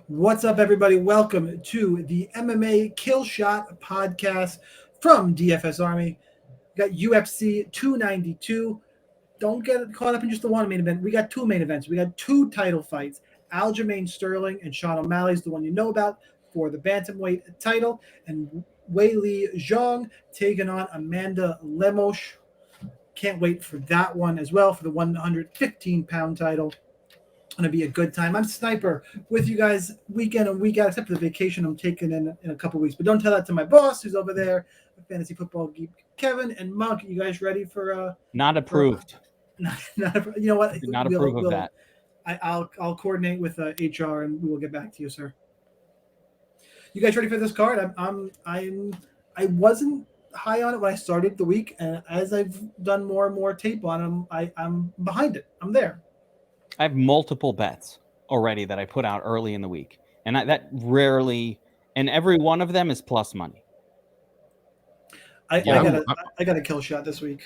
What's up, everybody? Welcome to the MMA Killshot podcast from DFS Army. We got UFC 292. Don't get caught up in just the one main event. We got two main events. We got two title fights. Aljamain Sterling and Sean O'Malley's the one you know about for the bantamweight title, and Weili Zhang taking on Amanda Lemos. Can't wait for that one as well for the 115-pound title. Going to be a good time. I'm Sniper with you guys week in and week out, except for the vacation I'm taking in a couple weeks. But don't tell that to my boss who's over there, fantasy football geek Kevin and Monk. You guys ready for not approved? You know what? Not approve of that. I'll coordinate with HR and we will get back to you, sir. You guys ready for this card? I wasn't high on it when I started the week, and as I've done more and more tape on them, I'm behind it. I'm there. I have multiple bets already that I put out early in the week, and that rarely, and every one of them is plus money. I got a kill shot this week.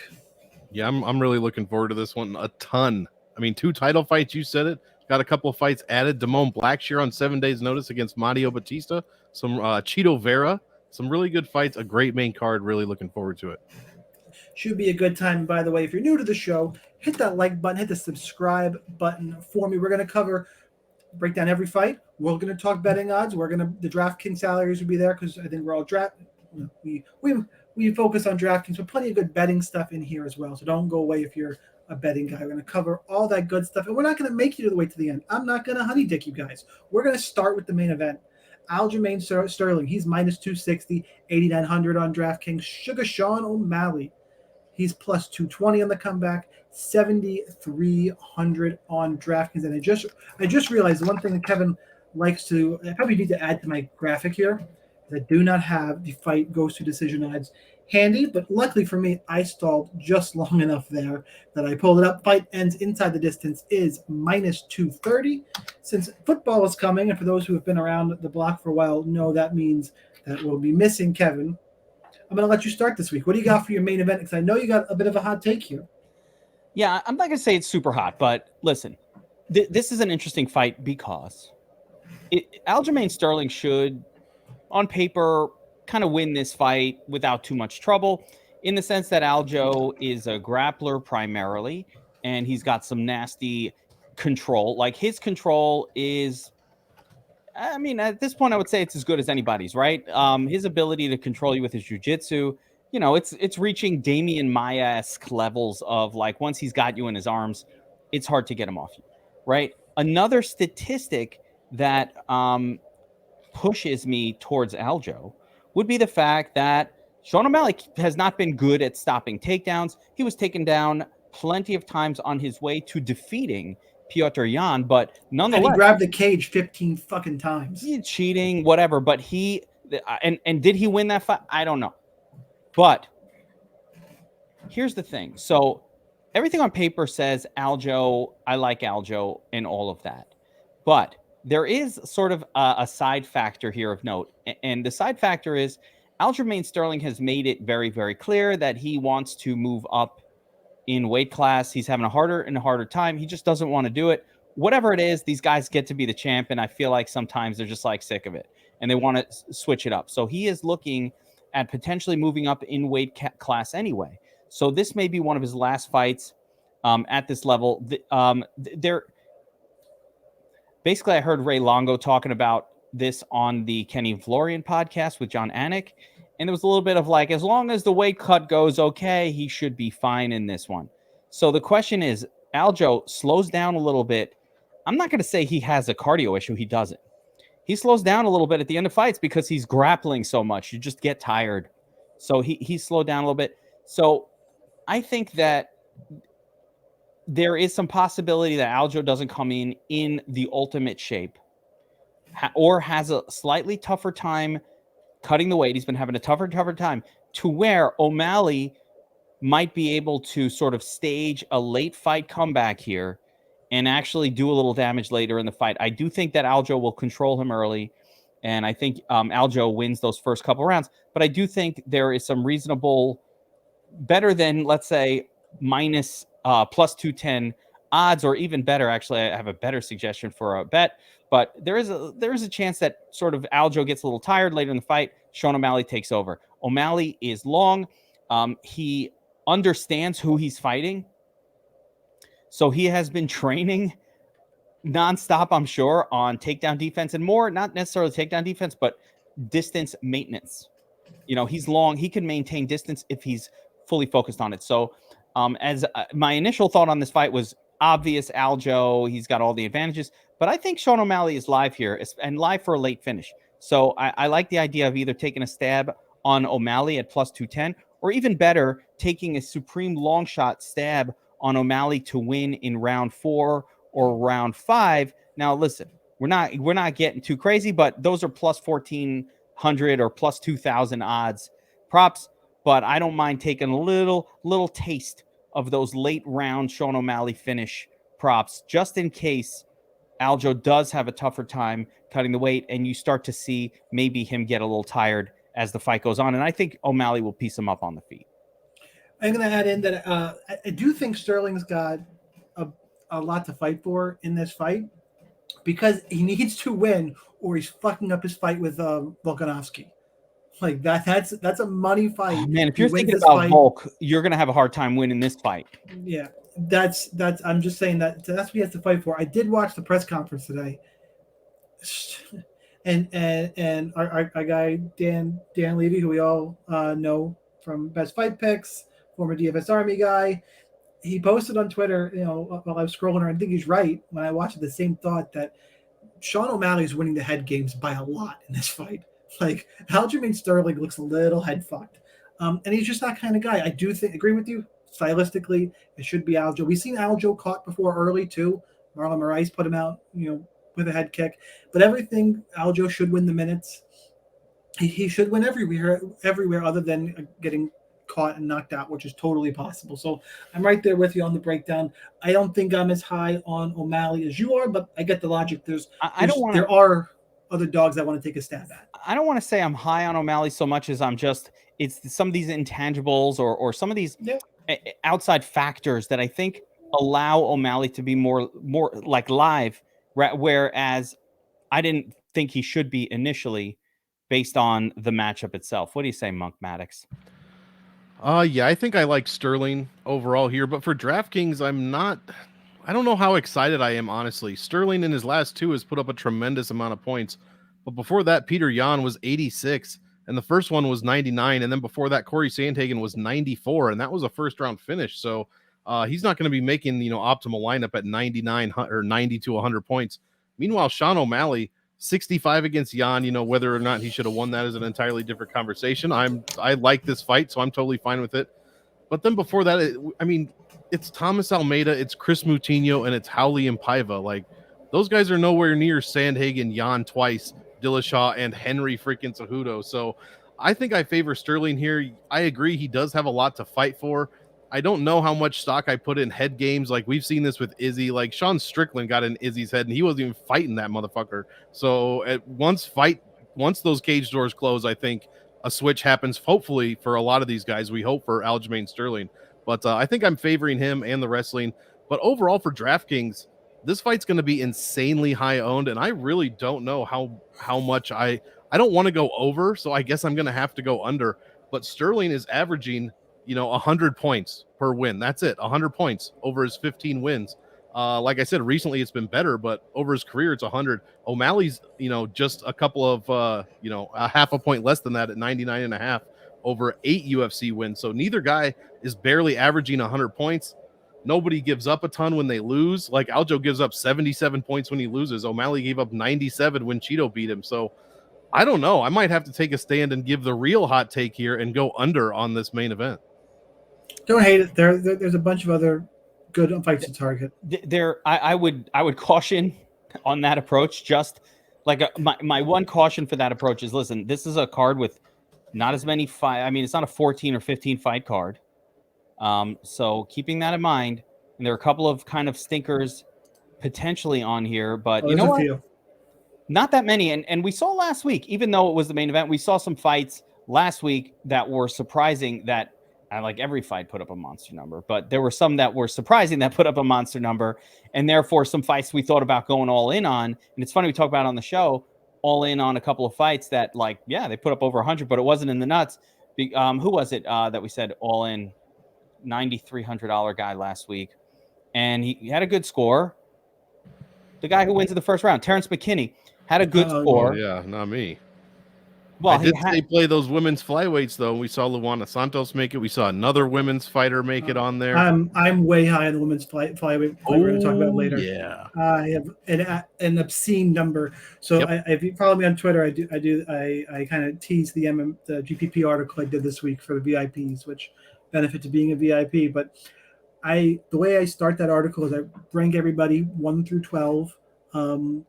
Yeah, I'm really looking forward to this one a ton. I mean, two title fights, you said it. Got a couple of fights added. Blackshear on 7 days' notice against Bautista. Some Cheeto Vera. Some really good fights. A great main card. Really looking forward to it. Should be a good time. By the way, if you're new to the show, hit that like button, hit the subscribe button for me. We're going to break down every fight. We're going to talk betting odds. The DraftKings salaries will be there because I think we're all we focus on DraftKings, but plenty of good betting stuff in here as well. So don't go away if you're a betting guy. We're going to cover all that good stuff, and we're not going to make you the way to the end. I'm not going to honey dick you guys. We're going to start with the main event. Aljamain Sterling, he's minus 260, 8,900 on DraftKings. Sugar Sean O'Malley, he's plus 220 on the comeback, 7,300 on DraftKings. And I just realized the one thing that Kevin likes to, I probably need to add to my graphic here, is I do not have the fight goes to decision odds handy, but luckily for me, I stalled just long enough there that I pulled it up. Fight ends inside the distance is minus 230. Since football is coming, and for those who have been around the block for a while know that means that we'll be missing Kevin. I'm going to let you start this week. What do you got for your main event? Because I know you got a bit of a hot take here. Yeah, I'm not going to say it's super hot, but listen, this is an interesting fight because Aljamain Sterling should, on paper, kind of win this fight without too much trouble, in the sense that Aljo is a grappler primarily, and he's got some nasty control. Like, his control is, I mean, at this point, I would say it's as good as anybody's, right? His ability to control you with his jiu-jitsu, you know, it's reaching Damian Maia-esque levels of, like, once he's got you in his arms, it's hard to get him off you, right? Another statistic that pushes me towards Aljo would be the fact that Sean O'Malley has not been good at stopping takedowns. He was taken down plenty of times on his way to defeating Petr Yan, but nonetheless, and he grabbed the cage 15 fucking times. He's cheating, whatever. But and did he win that fight? I don't know. But here's the thing. So everything on paper says Aljo, I like Aljo and all of that. But there is sort of a side factor here of note. And the side factor is Aljamain Sterling has made it very, very clear that he wants to move up in weight class. He's having a harder and harder time. He just doesn't want to do it. Whatever it is, these guys get to be the champ, and I feel like sometimes they're just like sick of it, and they want to switch it up. So he is looking at potentially moving up in weight class anyway. So this may be one of his last fights at this level. Basically, I heard Ray Longo talking about this on the Kenny Florian podcast with John Anik, and there was a little bit of like, as long as the weight cut goes okay, he should be fine in this one. So the question is, Aljo slows down a little bit. I'm not going to say he has a cardio issue. He doesn't. He slows down a little bit at the end of fights because he's grappling so much. You just get tired. So he slowed down a little bit. So I think that there is some possibility that Aljo doesn't come in the ultimate shape or has a slightly tougher time cutting the weight. He's been having a tougher time to where O'Malley might be able to sort of stage a late fight comeback here and actually do a little damage later in the fight. I do think that Aljo will control him early, and I think Aljo wins those first couple rounds. But I do think there is some reasonable, better than, let's say, minus plus 210 odds, or even better. Actually, I have a better suggestion for a bet. But there is a chance that sort of Aljo gets a little tired later in the fight. Sean O'Malley takes over. O'Malley is long. He understands who he's fighting. So he has been training nonstop, I'm sure, on takedown defense and more, not necessarily takedown defense, but distance maintenance. He's long. He can maintain distance if he's fully focused on it. So as my initial thought on this fight was obvious, Aljo, he's got all the advantages. But I think Sean O'Malley is live here and live for a late finish. So I like the idea of either taking a stab on O'Malley at plus 210 or even better, taking a supreme long shot stab on O'Malley to win in round 4 or round 5. Now, listen, we're not getting too crazy, but those are plus 1,400 or plus 2,000 odds props. But I don't mind taking a little taste of those late round Sean O'Malley finish props, just in case Aljo does have a tougher time cutting the weight and you start to see maybe him get a little tired as the fight goes on. And I think O'Malley will piece him up on the feet. I'm going to add in that I do think Sterling's got a lot to fight for in this fight because he needs to win or he's fucking up his fight with Volkanovski. Like that's a money fight. Oh, man, if you're thinking about Volk, you're going to have a hard time winning this fight. Yeah, that's. I'm just saying that's what he has to fight for. I did watch the press conference today, and our guy Dan Levy, who we all know from Best Fight Picks, former DFS Army guy, he posted on Twitter, while I was scrolling, and I think he's right when I watched it, the same thought that Sean O'Malley is winning the head games by a lot in this fight. Like Aljamain Sterling looks a little head fucked, and he's just that kind of guy. I do agree with you. Stylistically, it should be Aljo. We've seen Aljo caught before early too. Marlon Moraes put him out, with a head kick. But everything, Aljo should win the minutes. He should win everywhere other than getting caught and knocked out, which is totally possible. So I'm right there with you on the breakdown. I don't think I'm as high on O'Malley as you are, but I get the logic. There are other dogs I want to take a stab at. I don't want to say I'm high on O'Malley so much as it's some of these intangibles or some of these outside factors that I think allow O'Malley to be more like live, whereas I didn't think he should be initially based on the matchup itself. What do you say, Monk Maddox? Yeah, I think I like Sterling overall here, but for DraftKings, I don't know how excited I am, honestly. Sterling in his last 2 has put up a tremendous amount of points. But before that, Peter Yan was 86, and the first one was 99. And then before that, Corey Sandhagen was 94, and that was a first-round finish. So he's not going to be making, optimal lineup at 99 or 90 to 100 points. Meanwhile, Sean O'Malley, 65 against Yan, whether or not he should have won that is an entirely different conversation. I like this fight, so I'm totally fine with it. But then before that, it's Thomas Almeida, it's Chris Moutinho, and it's Howley and Paiva. Like, those guys are nowhere near Sandhagen, Yan twice, Dillashaw, and Henry freaking Cejudo. So I think I favor Sterling here. I agree he does have a lot to fight for. I don't know how much stock I put in head games. Like, we've seen this with Izzy. Like, Sean Strickland got in Izzy's head, and he wasn't even fighting that motherfucker. So once those cage doors close, I think a switch happens, hopefully, for a lot of these guys. We hope for Aljamain Sterling. But I think I'm favoring him and the wrestling. But overall for DraftKings, this fight's going to be insanely high owned, and I really don't know how much I don't want to go over, so I guess I'm going to have to go under. But Sterling is averaging, 100 points per win. That's it, 100 points over his 15 wins. Like I said, recently it's been better, but over his career it's 100. O'Malley's, just a couple of, a half a point less than that at 99.5 over 8 UFC wins. So neither guy is barely averaging 100 points. Nobody gives up a ton when they lose. Like, Aljo gives up 77 points when he loses. O'Malley gave up 97 when Cheeto beat him. So I don't know. I might have to take a stand and give the real hot take here and go under on this main event. Don't hate it. There's a bunch of other good fights to target. I would caution on that approach. Just like my one caution for that approach is, listen, this is a card with not as many fight. I mean, it's not a 14 or 15 fight card. So keeping that in mind, and there are a couple of kind of stinkers potentially on here, but you know what? Not that many. And we saw last week, even though it was the main event, we saw some fights last week that were surprising that I like every fight put up a monster number, but there were some that were surprising that put up a monster number, and therefore some fights we thought about going all in on. And it's funny, we talk about on the show, all in on a couple of fights that like, yeah, they put up over 100, but it wasn't in the nuts. Who was it that we said all in? $9,300 guy last week, and he had a good score. The guy who wins in the first round, Terrence McKinney, had a good score. Yeah, not me. Well, I did say play those women's flyweights though. We saw Luana Santos make it. We saw another women's fighter make it on there. I'm way high on the women's flyweight. We're going to talk about later. Yeah, I have an obscene number. So if you follow me on Twitter, I kind of tease the GPP article I did this week for the VIPs, which benefit to being a VIP. But the way I start that article is I rank everybody 1 through 12.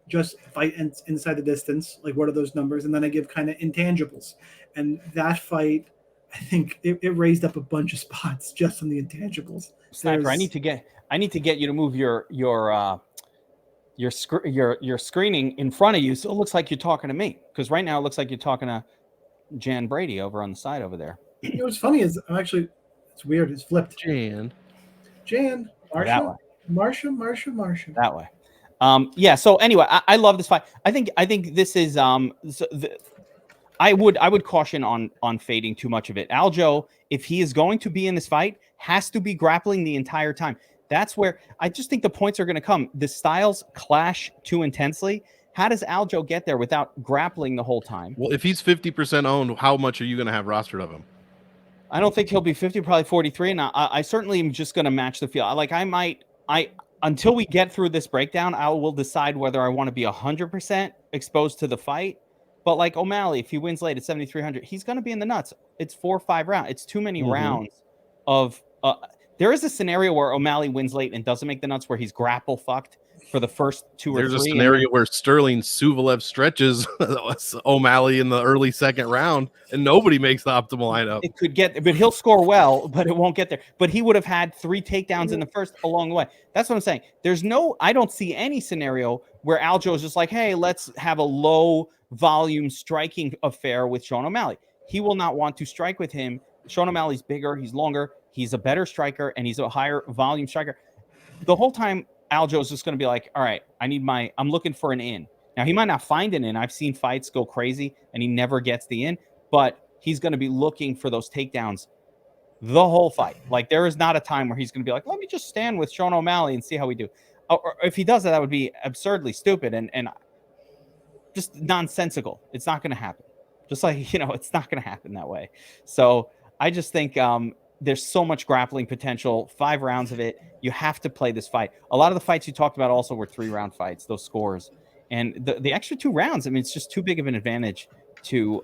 Just fight inside the distance, like what are those numbers, and then I give kind of intangibles. And that fight, I think it raised up a bunch of spots just on the intangibles. Sniper, I need to get you to move your screening in front of you, so it looks like you're talking to me, because right now it looks like you're talking to Jan Brady over on the side over there. You know what's funny is it's weird, it's flipped. Jan, Marsha. That way. Yeah. So anyway, I love this fight. I think this is I would caution on fading too much of it. Aljo, if he is going to be in this fight, has to be grappling the entire time. That's where I just think the points are going to come. The styles clash too intensely. How does Aljo get there without grappling the whole time? Well, if he's 50% owned, how much are you going to have rostered of him? I don't think he'll be 50, probably 43. And I certainly am just going to match the field. Like until we get through this breakdown, I will decide whether I want to be 100% exposed to the fight. But like O'Malley, if he wins late at 7,300, he's going to be in the nuts. It's 4 or 5 rounds. It's too many rounds of. There is a scenario where O'Malley wins late and doesn't make the nuts, where he's grapple fucked for the first 2 or 3. There's a scenario where Sterling Suvalev stretches O'Malley in the early second round, and nobody makes the optimal lineup. It could get, but he'll score well, but it won't get there. But he would have had 3 takedowns in the first along the way. That's what I'm saying. I don't see any scenario where Aljo is just like, hey, let's have a low volume striking affair with Sean O'Malley. He will not want to strike with him. Sean O'Malley's bigger, he's longer, he's a better striker, and he's a higher volume striker. The whole time, Aljo is just going to be like, all right, I'm looking for an in. Now, he might not find an in. I've seen fights go crazy, and he never gets the in, but he's going to be looking for those takedowns the whole fight. Like, there is not a time where he's going to be like, let me just stand with Sean O'Malley and see how we do. Or if he does that would be absurdly stupid and just nonsensical. It's not going to happen. Just like, it's not going to happen that way. So I just think there's so much grappling potential, 5 rounds of it. You have to play this fight. A lot of the fights you talked about also were 3-round fights, those scores. And the extra 2 rounds, I mean, it's just too big of an advantage to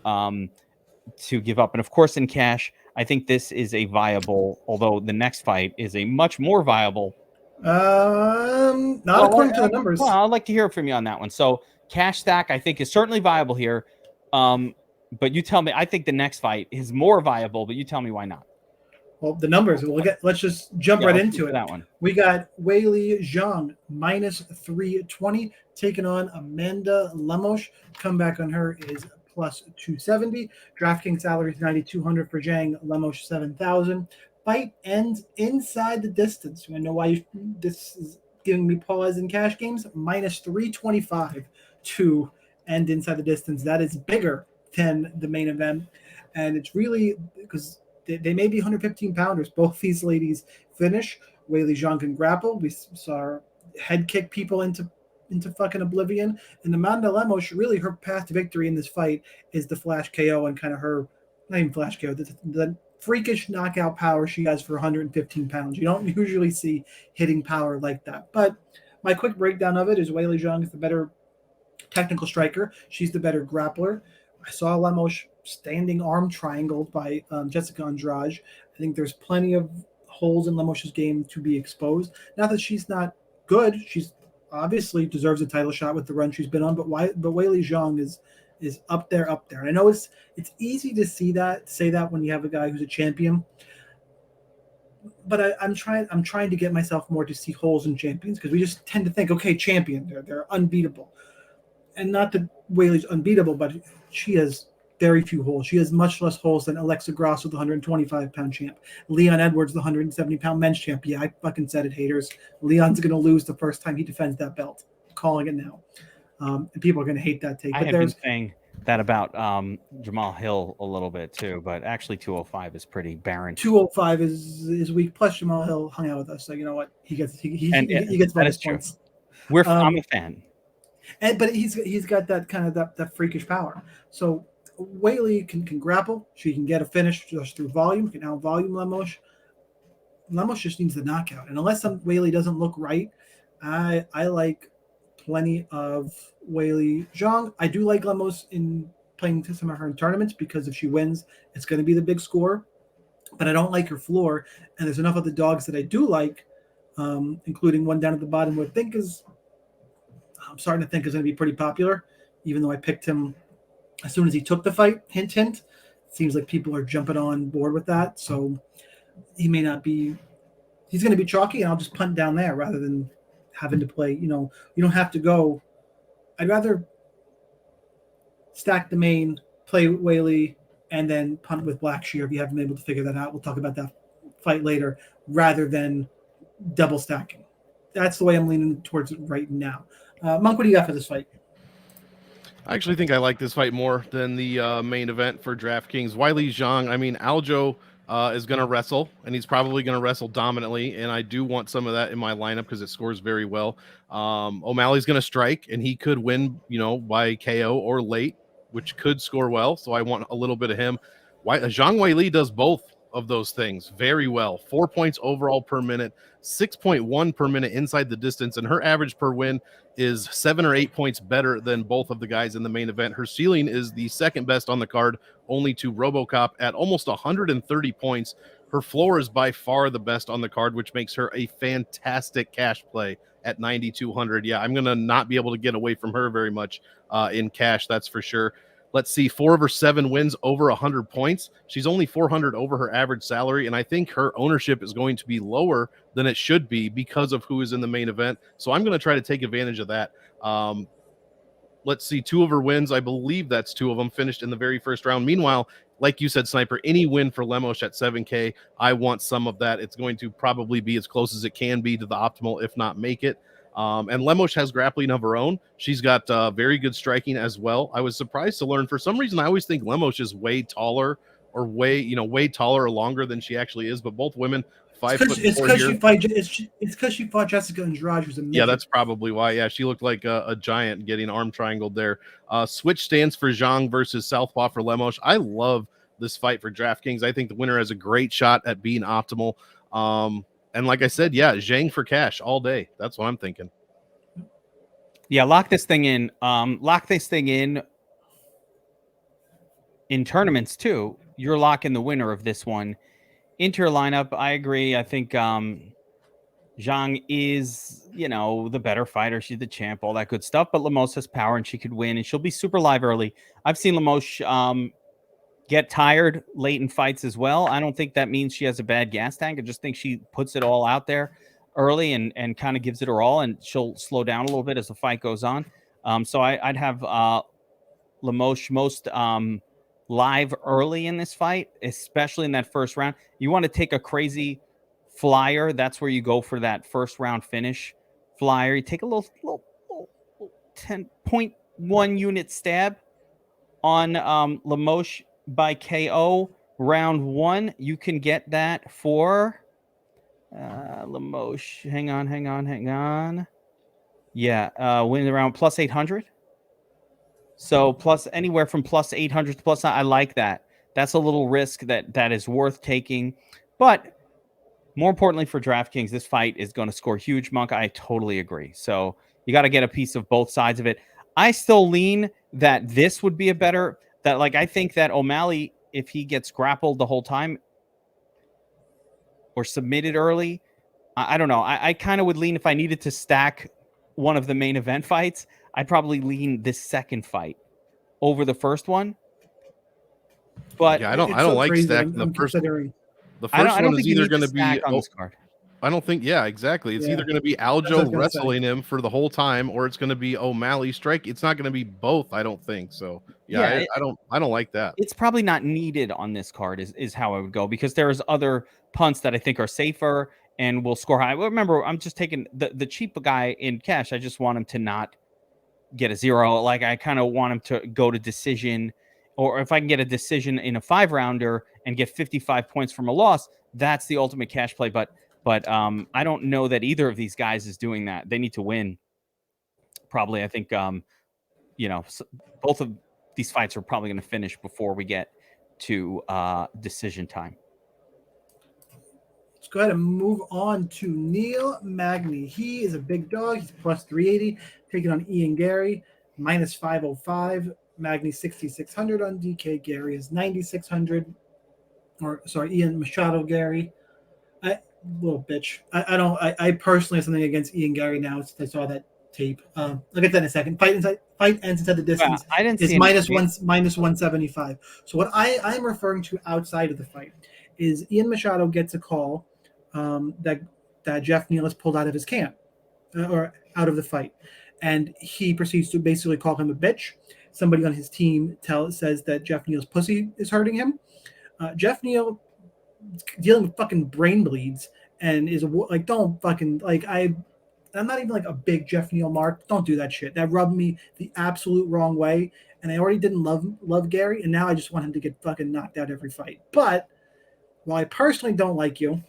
give up. And of course, in cash, I think this is a viable, although the next fight is a much more viable. Not according to the numbers. Well, I'd like to hear from you on that one. So cash stack, I think, is certainly viable here. But you tell me, I think the next fight is more viable, but you tell me why not. Well, the numbers. Let's just jump right into it. That one. We got Weili Zhang -320 taking on Amanda Lemos. Comeback on her is +270. DraftKings salary is 9,200 for Zhang. Lemos 7,000. Fight ends inside the distance. I know why this is giving me pause in cash games. -325 to end inside the distance. That is bigger than the main event, and it's really because they may be 115 pounders. Both these ladies finish. Weili Zhang can grapple. We saw her head kick people into fucking oblivion. And Amanda Lemos, really her path to victory in this fight is the flash KO and kind of her, not even flash KO, the freakish knockout power she has for 115 pounds. You don't usually see hitting power like that. But my quick breakdown of it is Weili Zhang is the better technical striker. She's the better grappler. I saw Lemos standing arm triangled by Jessica Andrade. I think there's plenty of holes in Lemos's game to be exposed. Not that she's not good. She's obviously deserves a title shot with the run she's been on, but Weili Zhang is up there. And I know it's easy to say that when you have a guy who's a champion. But I'm trying to get myself more to see holes in champions, because we just tend to think, okay, champion, they're unbeatable. And not that Weili's unbeatable, but she has very few holes. She has much less holes than Alexa Grasso, the 125-pound champ. Leon Edwards, the 170-pound men's champ. Yeah, I fucking said it, haters. Leon's going to lose the first time he defends that belt. I'm calling it now. And people are going to hate that take. I had been saying that about Jamal Hill a little bit too, but actually 205 is pretty barren. 205 is weak. Plus Jamal Hill hung out with us, so you know what? He gets bonus points. I'm a fan. But he's got that kind of that freakish power. So Weili can grapple. She can get a finish just through volume. Can out volume Lemos. Lemos just needs the knockout. And unless Weili doesn't look right, I like plenty of Weili Zhang. I do like Lemos in playing some of her in tournaments because if she wins, it's going to be the big score. But I don't like her floor. And there's enough of the dogs that I do like, including one down at the bottom who I'm starting to think is going to be pretty popular, even though I picked him as soon as he took the fight. Hint, hint. It seems like people are jumping on board with that. So he may not be – he's going to be chalky, and I'll just punt down there rather than having to play. You know, you don't have to go – I'd rather stack the main, play Weili, and then punt with Blackshear if you haven't been able to figure that out. We'll talk about that fight later rather than double stacking. That's the way I'm leaning towards it right now. Monk, what do you got for this fight? I actually think I like this fight more than the main event for DraftKings. Weili Zhang, I mean, Aljo is going to wrestle, and he's probably going to wrestle dominantly, and I do want some of that in my lineup because it scores very well. O'Malley's going to strike, and he could win, by KO or late, which could score well, so I want a little bit of him. Zhang Weili does both of those things very well. 4 points overall per minute, 6.1 per minute inside the distance, and her average per win is 7 or 8 points better than both of the guys in the main event. Her ceiling is the second best on the card, only to RoboCop at almost 130 points. Her floor is by far the best on the card, which makes her a fantastic cash play at 9,200. Yeah, I'm going to not be able to get away from her very much in cash, that's for sure. Let's see, 4 of her 7 wins over 100 points. She's only 400 over her average salary, and I think her ownership is going to be lower than it should be because of who is in the main event. So I'm going to try to take advantage of that. Let's see, 2 of her wins, I believe that's 2 of them, finished in the very first round. Meanwhile, like you said, Sniper, any win for Lemos at 7K, I want some of that. It's going to probably be as close as it can be to the optimal, if not make it. And Lemos has grappling of her own. She's got very good striking as well. I was surprised to learn, for some reason, I always think Lemos is way taller or way taller or longer than she actually is. But both women, 5 foot 4 here. It's because she fought Jessica Andrade, who's a midget. Yeah, that's probably why. Yeah, she looked like a giant getting arm triangled there. Switch stands for Zhang versus Southpaw for Lemos. I love this fight for DraftKings. I think the winner has a great shot at being optimal. And like I said, yeah, Zhang for cash all day. That's what I'm thinking. Yeah, lock this thing in. Lock this thing in tournaments too. You're locking the winner of this one into your lineup. I agree. I think Zhang is, the better fighter. She's the champ, all that good stuff. But Lemos has power and she could win, and she'll be super live early. I've seen Lemos get tired late in fights as well. I don't think that means she has a bad gas tank. I just think she puts it all out there early and kind of gives it her all, and she'll slow down a little bit as the fight goes on. So I'd have Lemos most live early in this fight, especially in that first round. You want to take a crazy flyer. That's where you go for that first round finish flyer. You take a little 10.1 unit stab on Lemos by KO round 1. You can get that for Lemos. Hang on. Yeah, win around plus 800. So plus anywhere from plus 800 to plus. I like that. That's a little risk that is worth taking. But more importantly for DraftKings, this fight is going to score huge, Monk. I totally agree. So you got to get a piece of both sides of it. I still lean that this would be a better. I think that O'Malley, if he gets grappled the whole time or submitted early, I don't know. I kind of would lean, if I needed to stack one of the main event fights, I'd probably lean this second fight over the first one. But yeah, I don't like stacking the first. The first one is either going to be on this card. I don't think. Yeah, exactly. It's Yeah. either going to be That's what I Aljo was gonna wrestling him for the whole time, or it's going to be O'Malley strike. It's not going to be both. I don't think so. Yeah, Yeah, I don't like that. it's probably not needed on this card is how I would go, because there's other punts that I think are safer and will score high. Well, remember, I'm just taking the cheap guy in cash. I just want him to not get a 0. Like, I kind of want him to go to decision, or if I can get a decision in a 5-rounder and get 55 points from a loss, that's the ultimate cash play. But I don't know that either of these guys is doing that. They need to win. Probably, I think both of these fights are probably going to finish before we get to decision time. Let's go ahead and move on to Neil Magny. He is a big dog. He's plus 380, taking on Ian Garry, minus 505. Magny 6,600 on DK. Garry is 9,600. Or sorry, Ian Machado Garry. Little bitch. I personally have something against Ian Garry now since I saw that tape. I'll get that in a second. Fight ends inside the distance. I didn't see minus 175. So what I'm referring to outside of the fight is Ian Machado gets a call that Jeff Neal has pulled out of his camp or out of the fight, and he proceeds to basically call him a bitch. Somebody on his team says that Jeff Neal's pussy is hurting him. Jeff Neal dealing with fucking brain bleeds and is like, don't fucking like I'm not even like a big Jeff Neal mark. Don't do that shit. That rubbed me the absolute wrong way, and I already didn't love Garry, and now I just want him to get fucking knocked out every fight. But while I personally don't like you,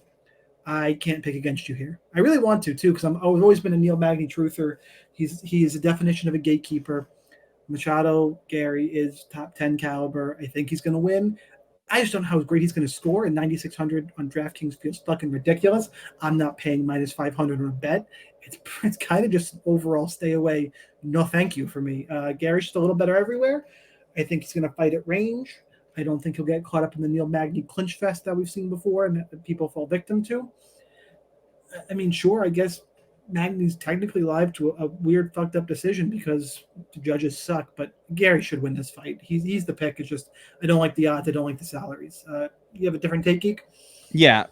I can't pick against you here. I really want to too, because I've always been a Neil Magny truther. He is a definition of a gatekeeper. Machado Garry is top 10 caliber. I think he's going to win. I just don't know how great he's going to score, and 9,600 on DraftKings feels fucking ridiculous. I'm not paying minus 500 on a bet. It's kind of just overall stay away. No, thank you for me. Garry's just a little better everywhere. I think he's going to fight at range. I don't think he'll get caught up in the Neil Magny clinch fest that we've seen before and that people fall victim to. I mean, sure, I guess Magny's technically live to a weird fucked up decision because the judges suck, but Garry should win this fight. He's the pick. It's just I don't like the odds. I don't like the salaries. You have a different take, Geek? Yeah,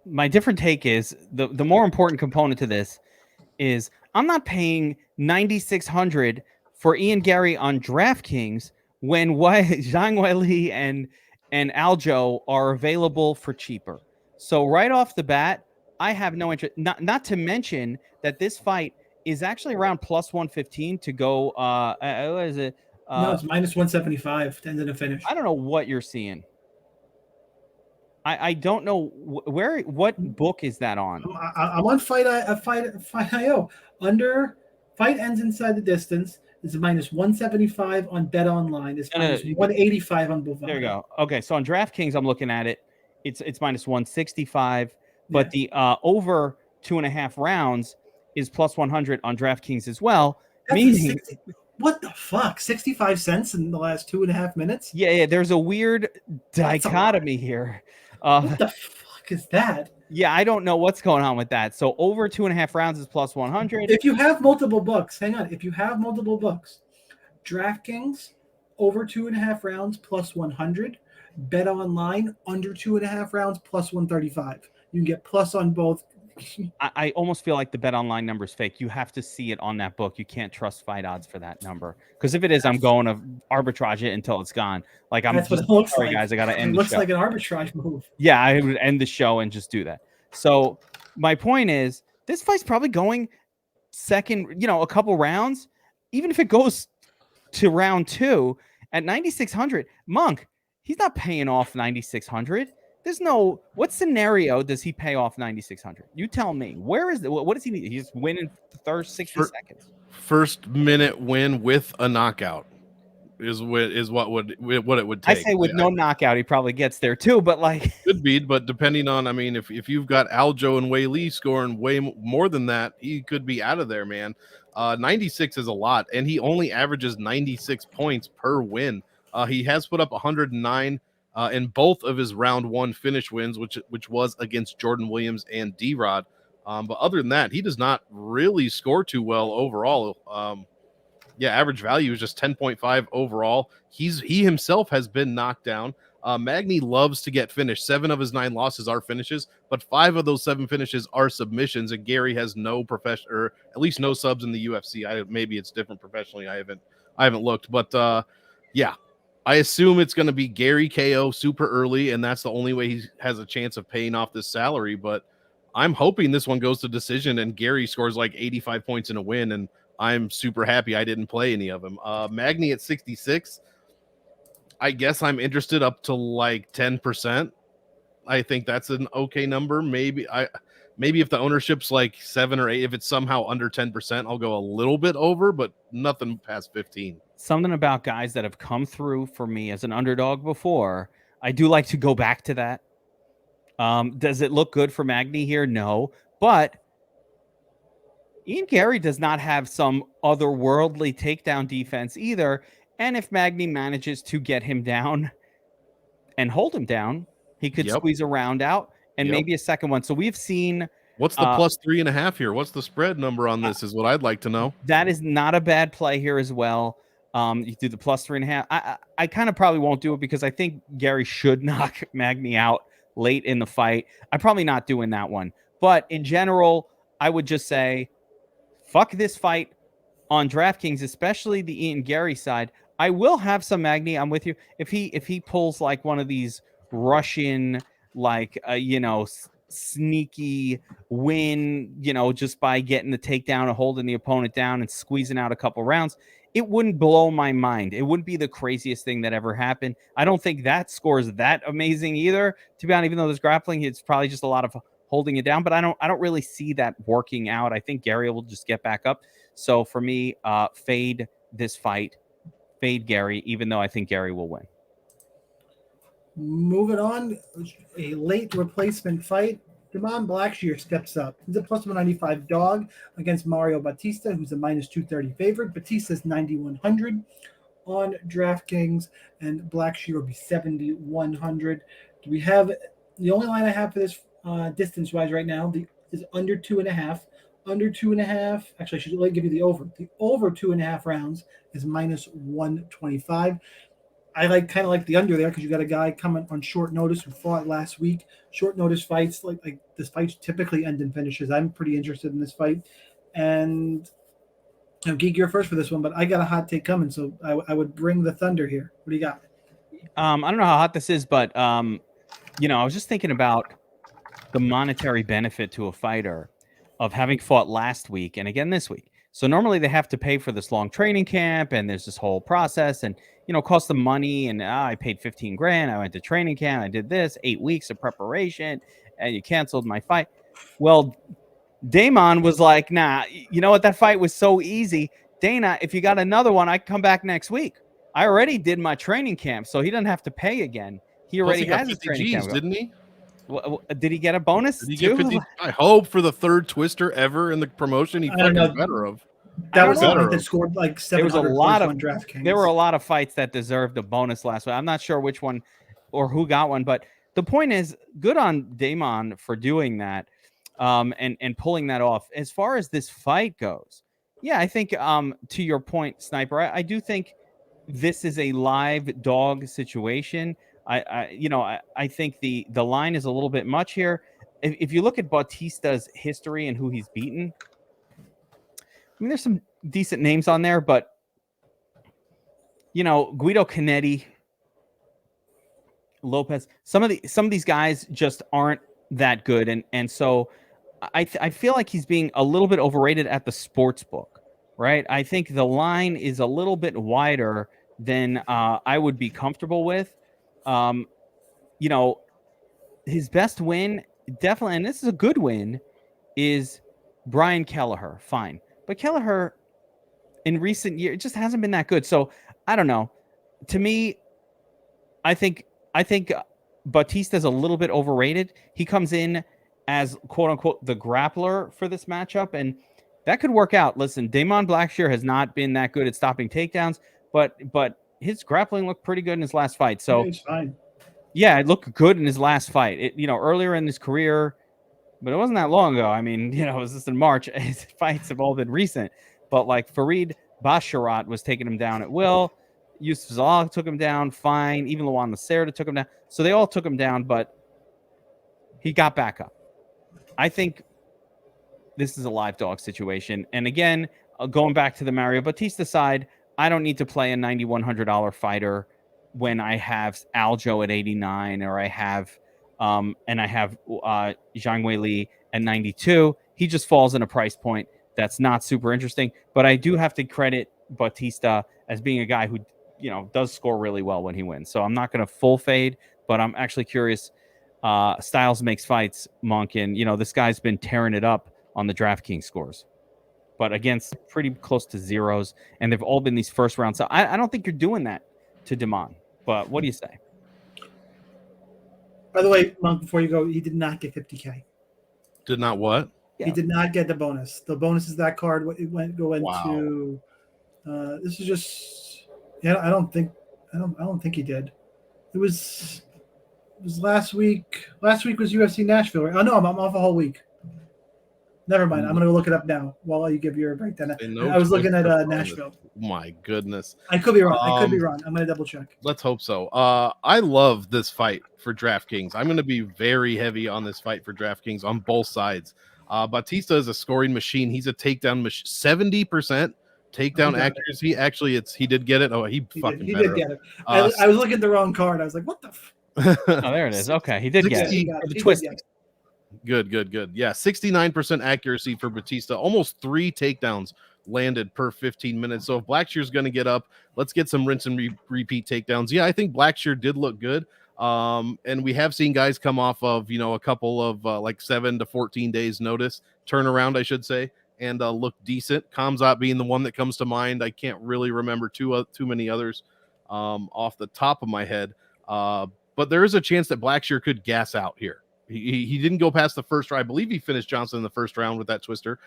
my different take is the more important component to this is I'm not paying 9,600 for Ian Garry on DraftKings when Zhang Weili and Aljo are available for cheaper. So right off the bat, I have no interest. Not to mention that this fight is actually around plus 115 to go. What is it? No, it's minus 175 to end in a finish. I don't know what you're seeing. I don't know what book is that on? I'm on Fight.io. Under fight ends inside the distance. It's minus 175 on Bet Online. It's minus 185 on Bovada. There you go. Okay, so on DraftKings, I'm looking at it. It's minus 165, but the over 2.5 rounds is plus 100 on DraftKings as well. Meaning, what the fuck? 65 cents in the last 2.5 minutes? Yeah. There's a weird dichotomy here. What the fuck is that? Yeah, I don't know what's going on with that. So over 2.5 rounds is plus 100. If you have multiple books, hang on. If you have multiple books, DraftKings over 2.5 rounds plus 100. Bet Online under 2.5 rounds plus 135. You can get plus on both. I almost feel like the Bet Online number is fake. You have to see it on that book. You can't trust fight odds for that number, because if it is, I'm going to arbitrage it until it's gone. Like I'm That's just what it looks sorry, like. Guys. I got to end. It looks like an arbitrage move. Yeah, I would end the show and just do that. So my point is, this fight's probably going second. A couple rounds, even if it goes to round 2 at 9,600. Monk, he's not paying off 9,600. There's no, what scenario does he pay off 9,600? You tell me. Where is what does he need? He's winning the first 60 seconds. First minute win with a knockout is what it would take. I say with no knockout, he probably gets there too, but like could be, but depending on, I mean, if you've got Aljo and Weili scoring way more than that, he could be out of there, man. 96 is a lot, and he only averages 96 points per win. He has put up 109 in both of his round 1 finish wins, which was against Jordan Williams and D-Rod. But other than that, he does not really score too well overall. Average value is just 10.5 overall. He himself has been knocked down. Magny loves to get finished. 7 of his 9 losses are finishes, but 5 of those 7 finishes are submissions. And Garry has no profession, or at least no subs in the UFC. Maybe it's different professionally. I haven't looked, but yeah, I assume it's going to be Garry KO super early, and that's the only way he has a chance of paying off this salary. But I'm hoping this one goes to decision and Garry scores like 85 points in a win, and I'm super happy I didn't play any of them. Magny at 66. I guess I'm interested up to like 10%. I think that's an okay number. Maybe if the ownership's like 7 or 8, if it's somehow under 10%, I'll go a little bit over, but nothing past 15. Something about guys that have come through for me as an underdog before. I do like to go back to that. Does it look good for Magny here? No, but Ian Garry does not have some otherworldly takedown defense either. And if Magny manages to get him down and hold him down, he could squeeze a round out and maybe a second one. So we've seen. What's the plus 3.5 here? What's the spread number on this is what I'd like to know. That is not a bad play here as well. You do the plus 3.5. I kind of probably won't do it because I think Garry should knock Magny out late in the fight. I'm probably not doing that one. But in general, I would just say, fuck this fight on DraftKings, especially the Ian Garry side. I will have some Magny. I'm with you. If he pulls like one of these Russian, like, sneaky win, just by getting the takedown and holding the opponent down and squeezing out a couple rounds, it wouldn't blow my mind. It wouldn't be the craziest thing that ever happened. I don't think that score is that amazing either, to be honest. Even though there's grappling, it's probably just a lot of holding it down, but I don't really see that working out. I think Garry will just get back up. So for me, fade this fight, fade Garry, even though I think Garry will win. Moving on, a late replacement fight. Blackshear steps up. He's a plus 195 dog against Mario Bautista, who's a minus 230 favorite. Batista's 9,100 on DraftKings, and Blackshear will be 7,100. Do we have the only line I have for this distance-wise right now is under 2.5. Under 2.5. Actually, I should give you the over. The over 2.5 rounds is minus 125. I kind of like the under there because you got a guy coming on short notice who fought last week. Short notice fights, like this fights typically end in finishes. I'm pretty interested in this fight. And Geek, you're first for this one, but I got a hot take coming, so I would bring the thunder here. What do you got? I don't know how hot this is, but I was just thinking about the monetary benefit to a fighter of having fought last week and again this week. So normally they have to pay for this long training camp, and there's this whole process, and cost them money. And I paid $15,000. I went to training camp. I did this 8 weeks of preparation, and you canceled my fight. Well, Damon was like, nah, you know what? That fight was so easy. Dana, if you got another one, I can come back next week. I already did my training camp, so he doesn't have to pay again. He already has his training camp, didn't he? Did he get a bonus? Did he get 50? I hope for the third twister ever in the promotion. He fucking better of. That was something that scored like 700 on DraftKings. There were a lot of fights that deserved a bonus last week. I'm not sure which one or who got one, but the point is, good on Damon for doing that and pulling that off. As far as this fight goes, yeah, I think to your point, Sniper, I do think this is a live dog situation. I think the line is a little bit much here. If you look at Bautista's history and who he's beaten, I mean, there's some decent names on there, but Guido Canetti, Lopez, some of these guys just aren't that good, and so I feel like he's being a little bit overrated at the sports book, right? I think the line is a little bit wider than I would be comfortable with. His best win, definitely, and this is a good win, is Brian Kelleher. Fine. But Kelleher, in recent years, just hasn't been that good. So I don't know. To me, I think Bautista's a little bit overrated. He comes in as quote unquote the grappler for this matchup, and that could work out. Listen, Damon Blackshear has not been that good at stopping takedowns, but his grappling looked pretty good in his last fight. So it's fine. Yeah, it looked good in his last fight. Earlier in his career. But it wasn't that long ago. I mean, it was just in March. His fights have all been recent. But like Farid Basharat was taking him down at will. Yusuf Zalal took him down, fine. Even Luan Lacerda took him down. So they all took him down, but he got back up. I think this is a live dog situation. And again, going back to the Mario Bautista side, I don't need to play a $9,100 fighter when I have Aljo at 89, or I have Zhang Weili at 92. He just falls in a price point that's not super interesting. But I do have to credit Bautista as being a guy who, does score really well when he wins. So I'm not going to full fade, but I'm actually curious. Styles makes fights, Monk, and this guy's been tearing it up on the DraftKings scores, but against pretty close to zeros, and they've all been these first rounds. So I don't think you're doing that to Damon. But what do you say? By the way, Monk, before you go, he did not get 50K. Did not what? He did not get the bonus. The bonus is that card. It went Wow. to. This is just. Yeah, I don't think he did. It was last week. Last week was UFC Nashville. Right? Oh no, I'm off a whole week. Never mind. I'm going to look it up now while you give your breakdown. I was looking at Nashville. My goodness. I could be wrong. I'm going to double check. Let's hope so. I love this fight for DraftKings. I'm going to be very heavy on this fight for DraftKings on both sides. Bautista is a scoring machine. He's a takedown machine. 70% takedown accuracy. Actually, he did get it. Oh, he did get it. I was looking at the wrong card. I was like, what the Oh, there it is. Okay, he did get it. The twist. Good. Yeah, 69% accuracy for Bautista. Almost 3 takedowns landed per 15 minutes. So if Blackshear's going to get up, let's get some rinse and repeat takedowns. Yeah, I think Blackshear did look good. And we have seen guys come off of, a couple of like 7 to 14 days notice, turnaround, I should say, and look decent. Khamzat being the one that comes to mind. I can't really remember too many others off the top of my head. But there is a chance that Blackshear could gas out here. He didn't go past the first round. I believe he finished Johnson in the first round with that twister.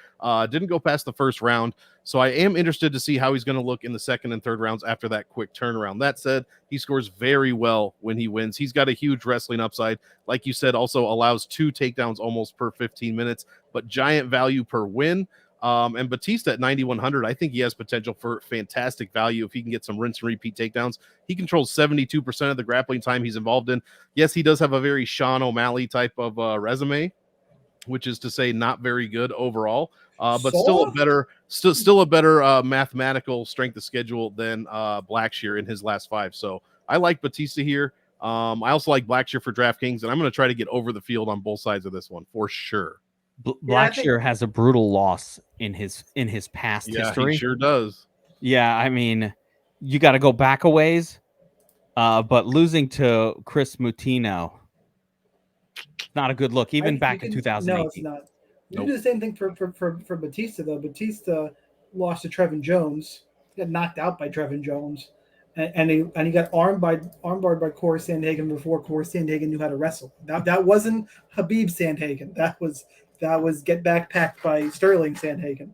Didn't go past the first round. So I am interested to see how he's going to look in the second and third rounds after that quick turnaround. That said, he scores very well when he wins. He's got a huge wrestling upside. Like you said, also allows 2 takedowns almost per 15 minutes, but giant value per win. And Bautista at 9,100, I think he has potential for fantastic value if he can get some rinse and repeat takedowns. He controls 72% of the grappling time he's involved in. Yes, he does have a very Sean O'Malley type of resume, which is to say not very good overall, but still a better mathematical strength of schedule than Blackshear in his last 5. So I like Bautista here. I also like Blackshear for DraftKings, and I'm going to try to get over the field on both sides of this one for sure. Blackshear has a brutal loss in his past history. He sure does. Yeah, I mean, you got to go back a ways, but losing to Chris Mutino, not a good look. Even back in 2018. No, it's not. You do the same thing for Bautista though. Bautista lost to Trevin Jones. He got knocked out by Trevin Jones, and he got armbarred by Corey Sandhagen before Corey Sandhagen knew how to wrestle. That wasn't Habib Sandhagen. That was get backpacked by Sterling Sandhagen.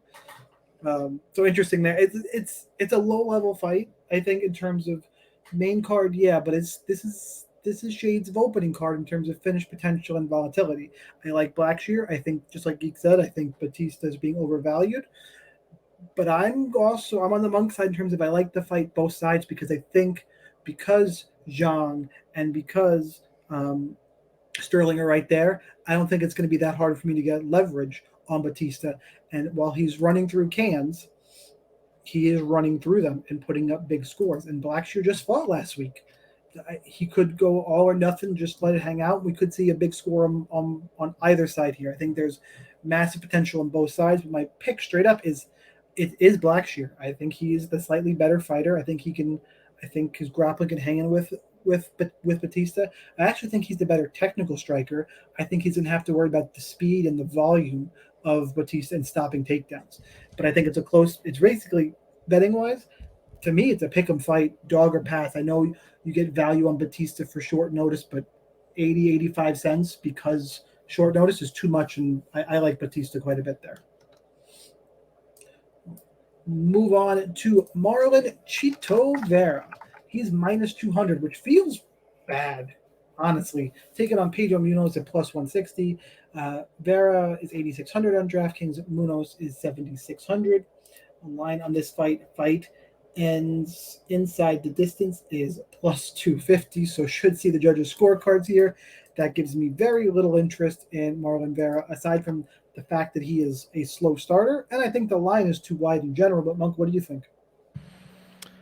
So interesting there. It's a low level fight, I think, in terms of main card. Yeah, but this is shades of opening card in terms of finish potential and volatility. I like Blackshear. I think, just like Geek said, I think Bautista is being overvalued. But I'm on the Monk side in terms of I like to fight both sides because I think because Zhang and because Sterling are right there, I don't think it's going to be that hard for me to get leverage on Bautista. And while he's running through cans, he is running through them and putting up big scores. And Blackshear just fought last week. He could go all or nothing, just let it hang out. We could see a big score on either side here. I think there's massive potential on both sides. But my pick straight up is Blackshear. I think he's the slightly better fighter. I think his grappling can hang in with Bautista. I actually think he's the better technical striker. I think he's going to have to worry about the speed and the volume of Bautista and stopping takedowns. But I think it's basically betting-wise, to me, it's a pick-em fight, dog or pass. I know you get value on Bautista for short notice, but 85 cents because short notice is too much, and I like Bautista quite a bit there. Move on to Marlon Chito Vera. He's minus 200, which feels bad, honestly. Taking on Pedro Munhoz at plus 160. Vera is 8,600 on DraftKings. Munhoz is 7,600. Line on this fight and inside the distance is plus 250. So should see the judges' scorecards here. That gives me very little interest in Marlon Vera, aside from the fact that he is a slow starter. And I think the line is too wide in general. But Monk, what do you think?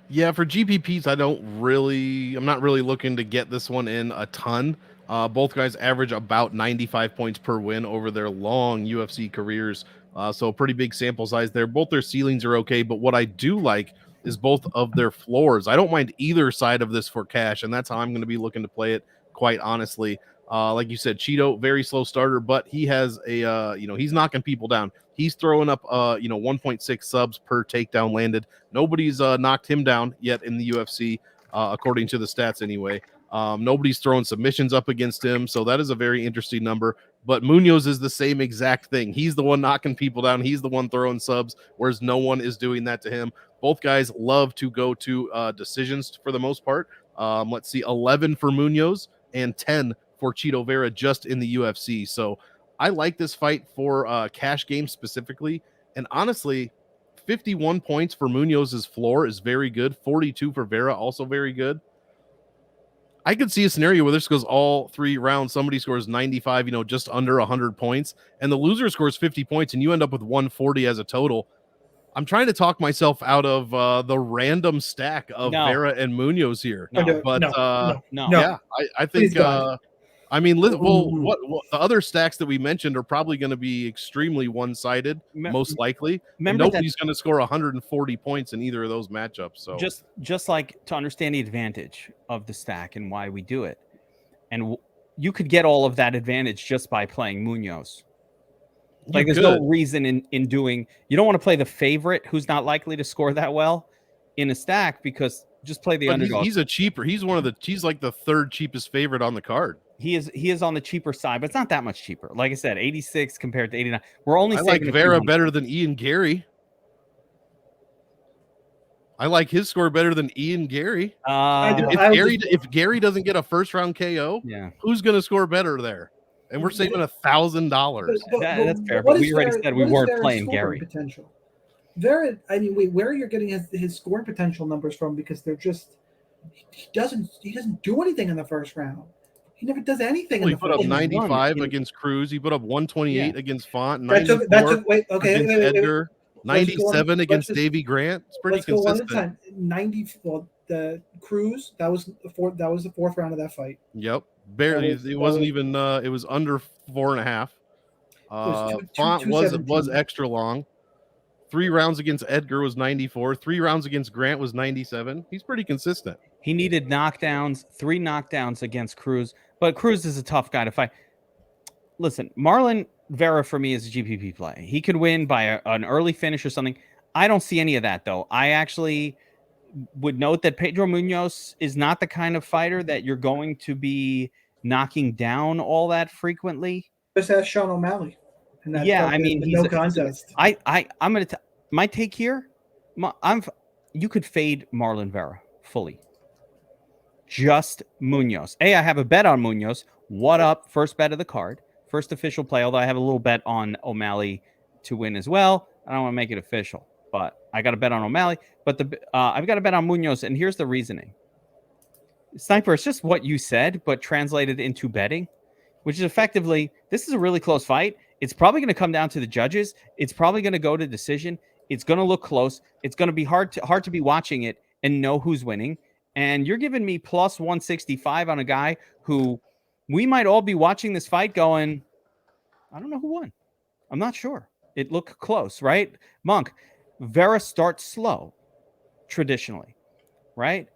Yeah, for GPPs, I'm not really looking to get this one in a ton. Both guys average about 95 points per win over their long UFC careers. So a pretty big sample size there. Both their ceilings are okay, but what I do like is both of their floors. I don't mind either side of this for cash, and that's how I'm going to be looking to play it, quite honestly. Like you said, Cheeto, very slow starter, but he has he's knocking people down. He's throwing up 1.6 subs per takedown landed. Nobody's knocked him down yet in the UFC, according to the stats anyway. Nobody's throwing submissions up against him, so that is a very interesting number. But Munhoz is the same exact thing. He's the one knocking people down. He's the one throwing subs, whereas no one is doing that to him. Both guys love to go to decisions for the most part. Let's see, 11 for Munhoz and 10 for Cheeto Vera just in the UFC. So I like this fight for cash game specifically. And honestly, 51 points for Munhoz's floor is very good. 42 for Vera, also very good. I could see a scenario where this goes all 3 rounds. Somebody scores 95, just under 100 points, and the loser scores 50 points, and you end up with 140 as a total. I'm trying to talk myself out of the random stack of Vera and Munhoz here. No. Yeah, I think. What the other stacks that we mentioned are probably going to be extremely one-sided, most likely. Nobody's going to score 140 points in either of those matchups. So just like to understand the advantage of the stack and why we do it, and you could get all of that advantage just by playing Munhoz. Like there's no reason in doing. You don't want to play the favorite who's not likely to score that well in a stack, because just play the underdog. He's a cheaper. He's like the 3rd cheapest favorite on the card. He is on the cheaper side, but it's not that much cheaper. Like I said, 86 compared to 89. We're only. I like Vera better than Ian Garry. I like his score better than Ian Garry. If Garry doesn't get a first round KO, who's going to score better there? And we're saving $1,000. That's fair. But we already said we weren't playing Garry. Potential. Vera, where you're getting his scoring potential numbers from? Because they're just he doesn't do anything in the first round. He never does anything. He put up 95 against Cruz. He put up 128 against Font. 94 against Edgar. 97 against Davy Grant. It's pretty consistent. Go one at a time. 90. Well, the Cruz, that was the 4th round of that fight. Yep, barely. It wasn't even. It was under 4.5. Font was extra long. 3 rounds against Edgar was 94. 3 rounds against Grant was 97. He's pretty consistent. He needed knockdowns, 3 knockdowns against Cruz, but Cruz is a tough guy to fight. Listen, Marlon Vera for me is a GPP play. He could win by an early finish or something. I don't see any of that, though. I actually would note that Pedro Munhoz is not the kind of fighter that you're going to be knocking down all that frequently. Just ask Sean O'Malley. He's no contest. I'm going to my take here. You could fade Marlon Vera fully. Just Munhoz. I have a bet on Munhoz. What up? First bet of the card. First official play, although I have a little bet on O'Malley to win as well. I don't want to make it official, but I got a bet on O'Malley. But I've got a bet on Munhoz, and here's the reasoning. Sniper, it's just what you said, but translated into betting, which is effectively, this is a really close fight. It's probably going to come down to the judges. It's probably going to go to decision. It's going to look close. It's going to be hard to be watching it and know who's winning. And you're giving me plus 165 on a guy who we might all be watching this fight going, I don't know who won. I'm not sure. It looked close, right? Monk, Vera starts slow, traditionally, right?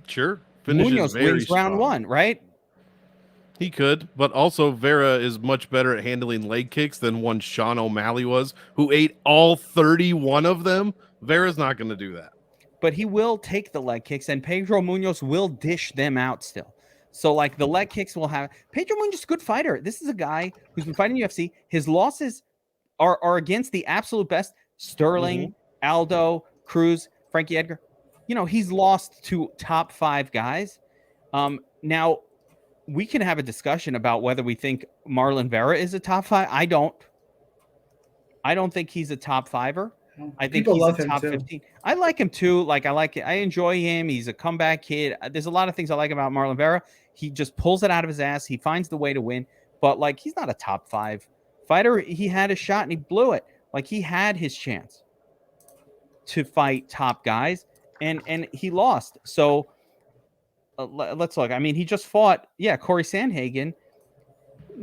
Sure. Munhoz wins round 1, right? He could, but also Vera is much better at handling leg kicks than one Sean O'Malley was, who ate all 31 of them. Vera's not going to do that. But he will take the leg kicks, and Pedro Munhoz will dish them out still. So, like, the leg kicks will have... Pedro Munhoz is a good fighter. This is a guy who's been fighting UFC. His losses are against the absolute best. Sterling, Aldo, Cruz, Frankie Edgar. He's lost to top 5 guys. Now, we can have a discussion about whether we think Marlon Vera is a top 5. I don't think he's a top 5er. I think People he's love a him top too. 15. I like him too. Like, I like it. I enjoy him. He's a comeback kid. There's a lot of things I like about Marlon Vera. He just pulls it out of his ass. He finds the way to win. But like, he's not a top 5 fighter. He had a shot and he blew it. Like, he had his chance to fight top guys, and he lost. So let's look. I mean, he just fought, Corey Sandhagen.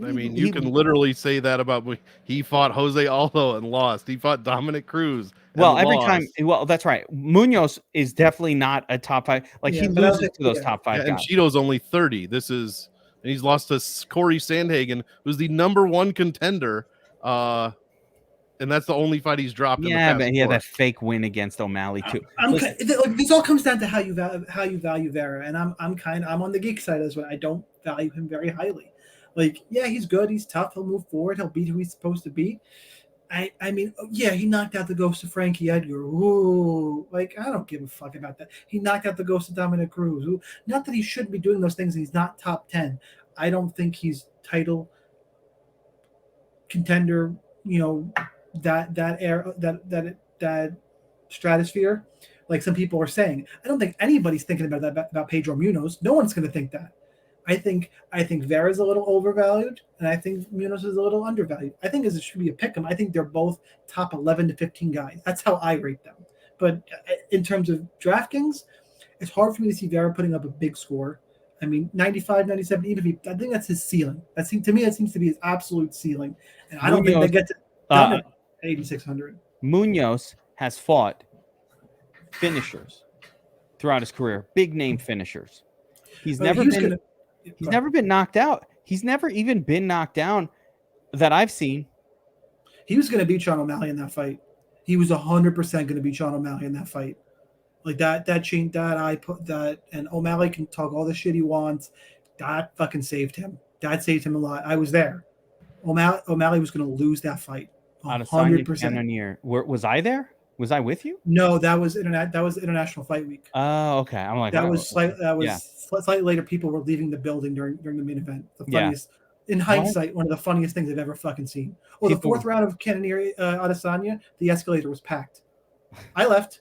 I mean, you can literally say that about he fought Jose Aldo and lost. He fought Dominic Cruz. Well, every time. Well, that's right. Munhoz is definitely not a top 5. Like, he loses to those top 5 and guys. Cheeto's only 30. And he's lost to Corey Sandhagen, who's the #1 contender. And that's the only fight he's dropped. Yeah, but he had that fake win against O'Malley too. This all comes down to how you value Vera, and I'm on the geek side as well. I don't value him very highly. Like, yeah, he's good, he's tough, he'll move forward, he'll beat who he's supposed to beat. I mean, yeah, he knocked out the ghost of Frankie Edgar. Ooh, like, I don't give a fuck about that. He knocked out the ghost of Dominic Cruz. Ooh, not that he shouldn't be doing those things. He's not top 10. I don't think he's title contender. You know, that stratosphere, like some people are saying. I don't think anybody's thinking about Pedro Munhoz. No one's going to think that. I think Vera's a little overvalued, and I think Munhoz is a little undervalued. I think it should be a pick'em. I think they're both top 11 to 15 guys. That's how I rate them. But in terms of DraftKings, it's hard for me to see Vera putting up a big score. I mean, 95, 97, even if I think that's his ceiling. To me, that seems to be his absolute ceiling. And I don't think they get to done at 8,600. Munhoz has fought finishers throughout his career, big name finishers. He's never been knocked out. He's never even been knocked down that I've seen. He was going to beat Sean O'Malley in that fight. He was 100% going to beat Sean O'Malley in that fight. Like and O'Malley can talk all the shit he wants. That fucking saved him. That saved him a lot. I was there. O'Malley was going to lose that fight. 100%. Was I there? Was I with you? No, that was International Fight Week. Oh, okay. I'm like, slightly later. People were leaving the building during the main event. The funniest, in hindsight, one of the funniest things I've ever fucking seen. Oh, the fourth round of Cannonier Adesanya, the escalator was packed. I left.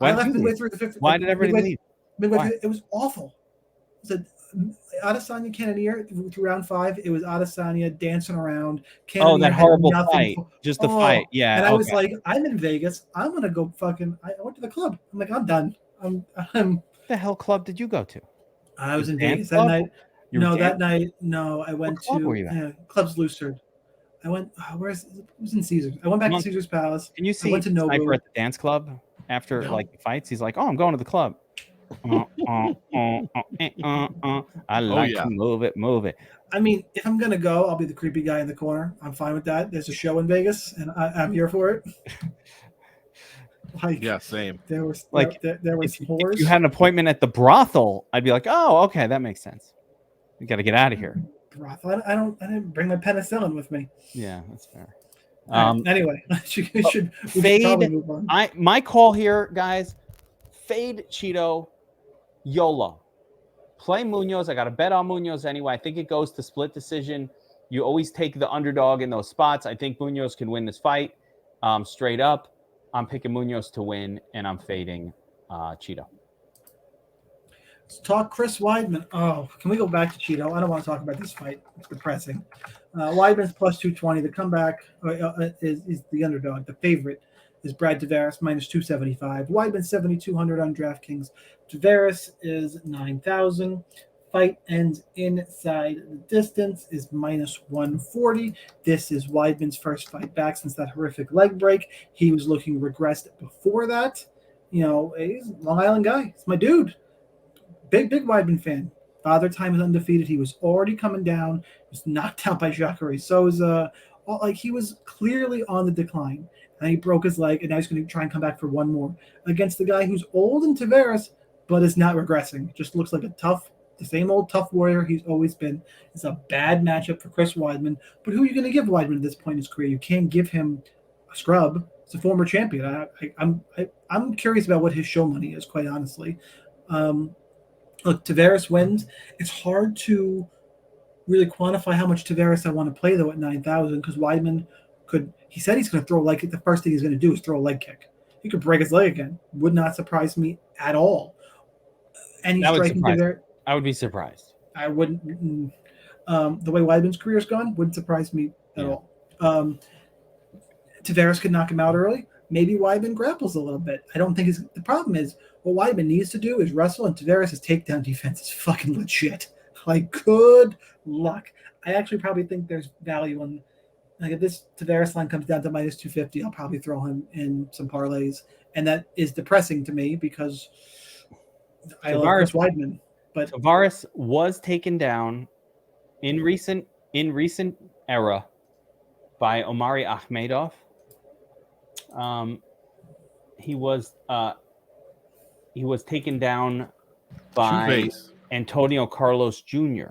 Midway through the fifth. Why did everybody leave? It was awful. It was Adesanya Cannonier through round 5. It was Adesanya dancing around. Cannonier that horrible fight. Just the fight. Yeah. And I was like, I'm in Vegas. I'm going to go fucking. I went to the club. I'm like, I'm done. What the hell club did you go to? I was in Vegas that night. I went to Club's Lucid. I went, it was in Caesars. I went back to Caesar's Palace. Can you see I went to Nobu. Sniper at the dance club after like the fights? He's like, oh, I'm going to the club. I like to move it. I mean, if I'm gonna go, I'll be the creepy guy in the corner. I'm fine with that. There's a show in Vegas, and I'm here for it. Yeah, same. There was whores. If you had an appointment at the brothel, I'd be like, oh, okay, that makes sense. You got to get out of here. Brothel. I didn't bring my penicillin with me. Yeah, that's fair. Anyway, we should fade. Move on. My call here, guys. Fade Cheeto. YOLO. Play Munhoz. I got to bet on Munhoz anyway. I think it goes to split decision. You always take the underdog in those spots. I think Munhoz can win this fight. Straight up, I'm picking Munhoz to win, and I'm fading Cheeto. Let's talk Chris Weidman. Oh, can we go back to Cheeto? I don't want to talk about this fight. It's depressing. Weidman's plus 220. The comeback is the underdog. The favorite is Brad Tavares, minus 275. Weidman, 7,200 on DraftKings. Tavares is 9,000. Fight ends inside the distance is minus 140. This is Weidman's first fight back since that horrific leg break. He was looking regressed before that. You know, he's a Long Island guy. It's my dude. Big Weidman fan. Father time is undefeated. He was already coming down. He was knocked out by Jacare Souza. Like, he was clearly on the decline. And he broke his leg, and now he's going to try and come back for one more against the guy who's old in Tavares, but is not regressing. Just looks like the same old tough warrior he's always been. It's a bad matchup for Chris Weidman. But who are you going to give Weidman at this point in his career? You can't give him a scrub. It's a former champion. I'm curious about what his show money is, quite honestly. Look, Tavares wins. It's hard to really quantify how much Tavares I want to play, though, at 9,000, because Weidman He said he's going to throw a leg kick. The first thing he's going to do is throw a leg kick. He could break his leg again. Would not surprise me at all. And he's striking there. I would be surprised. I wouldn't. The way Weidman's career's gone wouldn't surprise me at all. Tavares could knock him out early. Maybe Weidman grapples a little bit. I don't think the problem is what Weidman needs to do is wrestle, and Tavares' takedown defense is fucking legit. Like, good luck. I actually probably think there's value in, like, if this Tavares line comes down to minus 250, I'll probably throw him in some parlays, and that is depressing to me because I love Chris Weidman. But Tavares was taken down in recent era by Omari Akhmedov. He was taken down by Antonio Carlos Jr.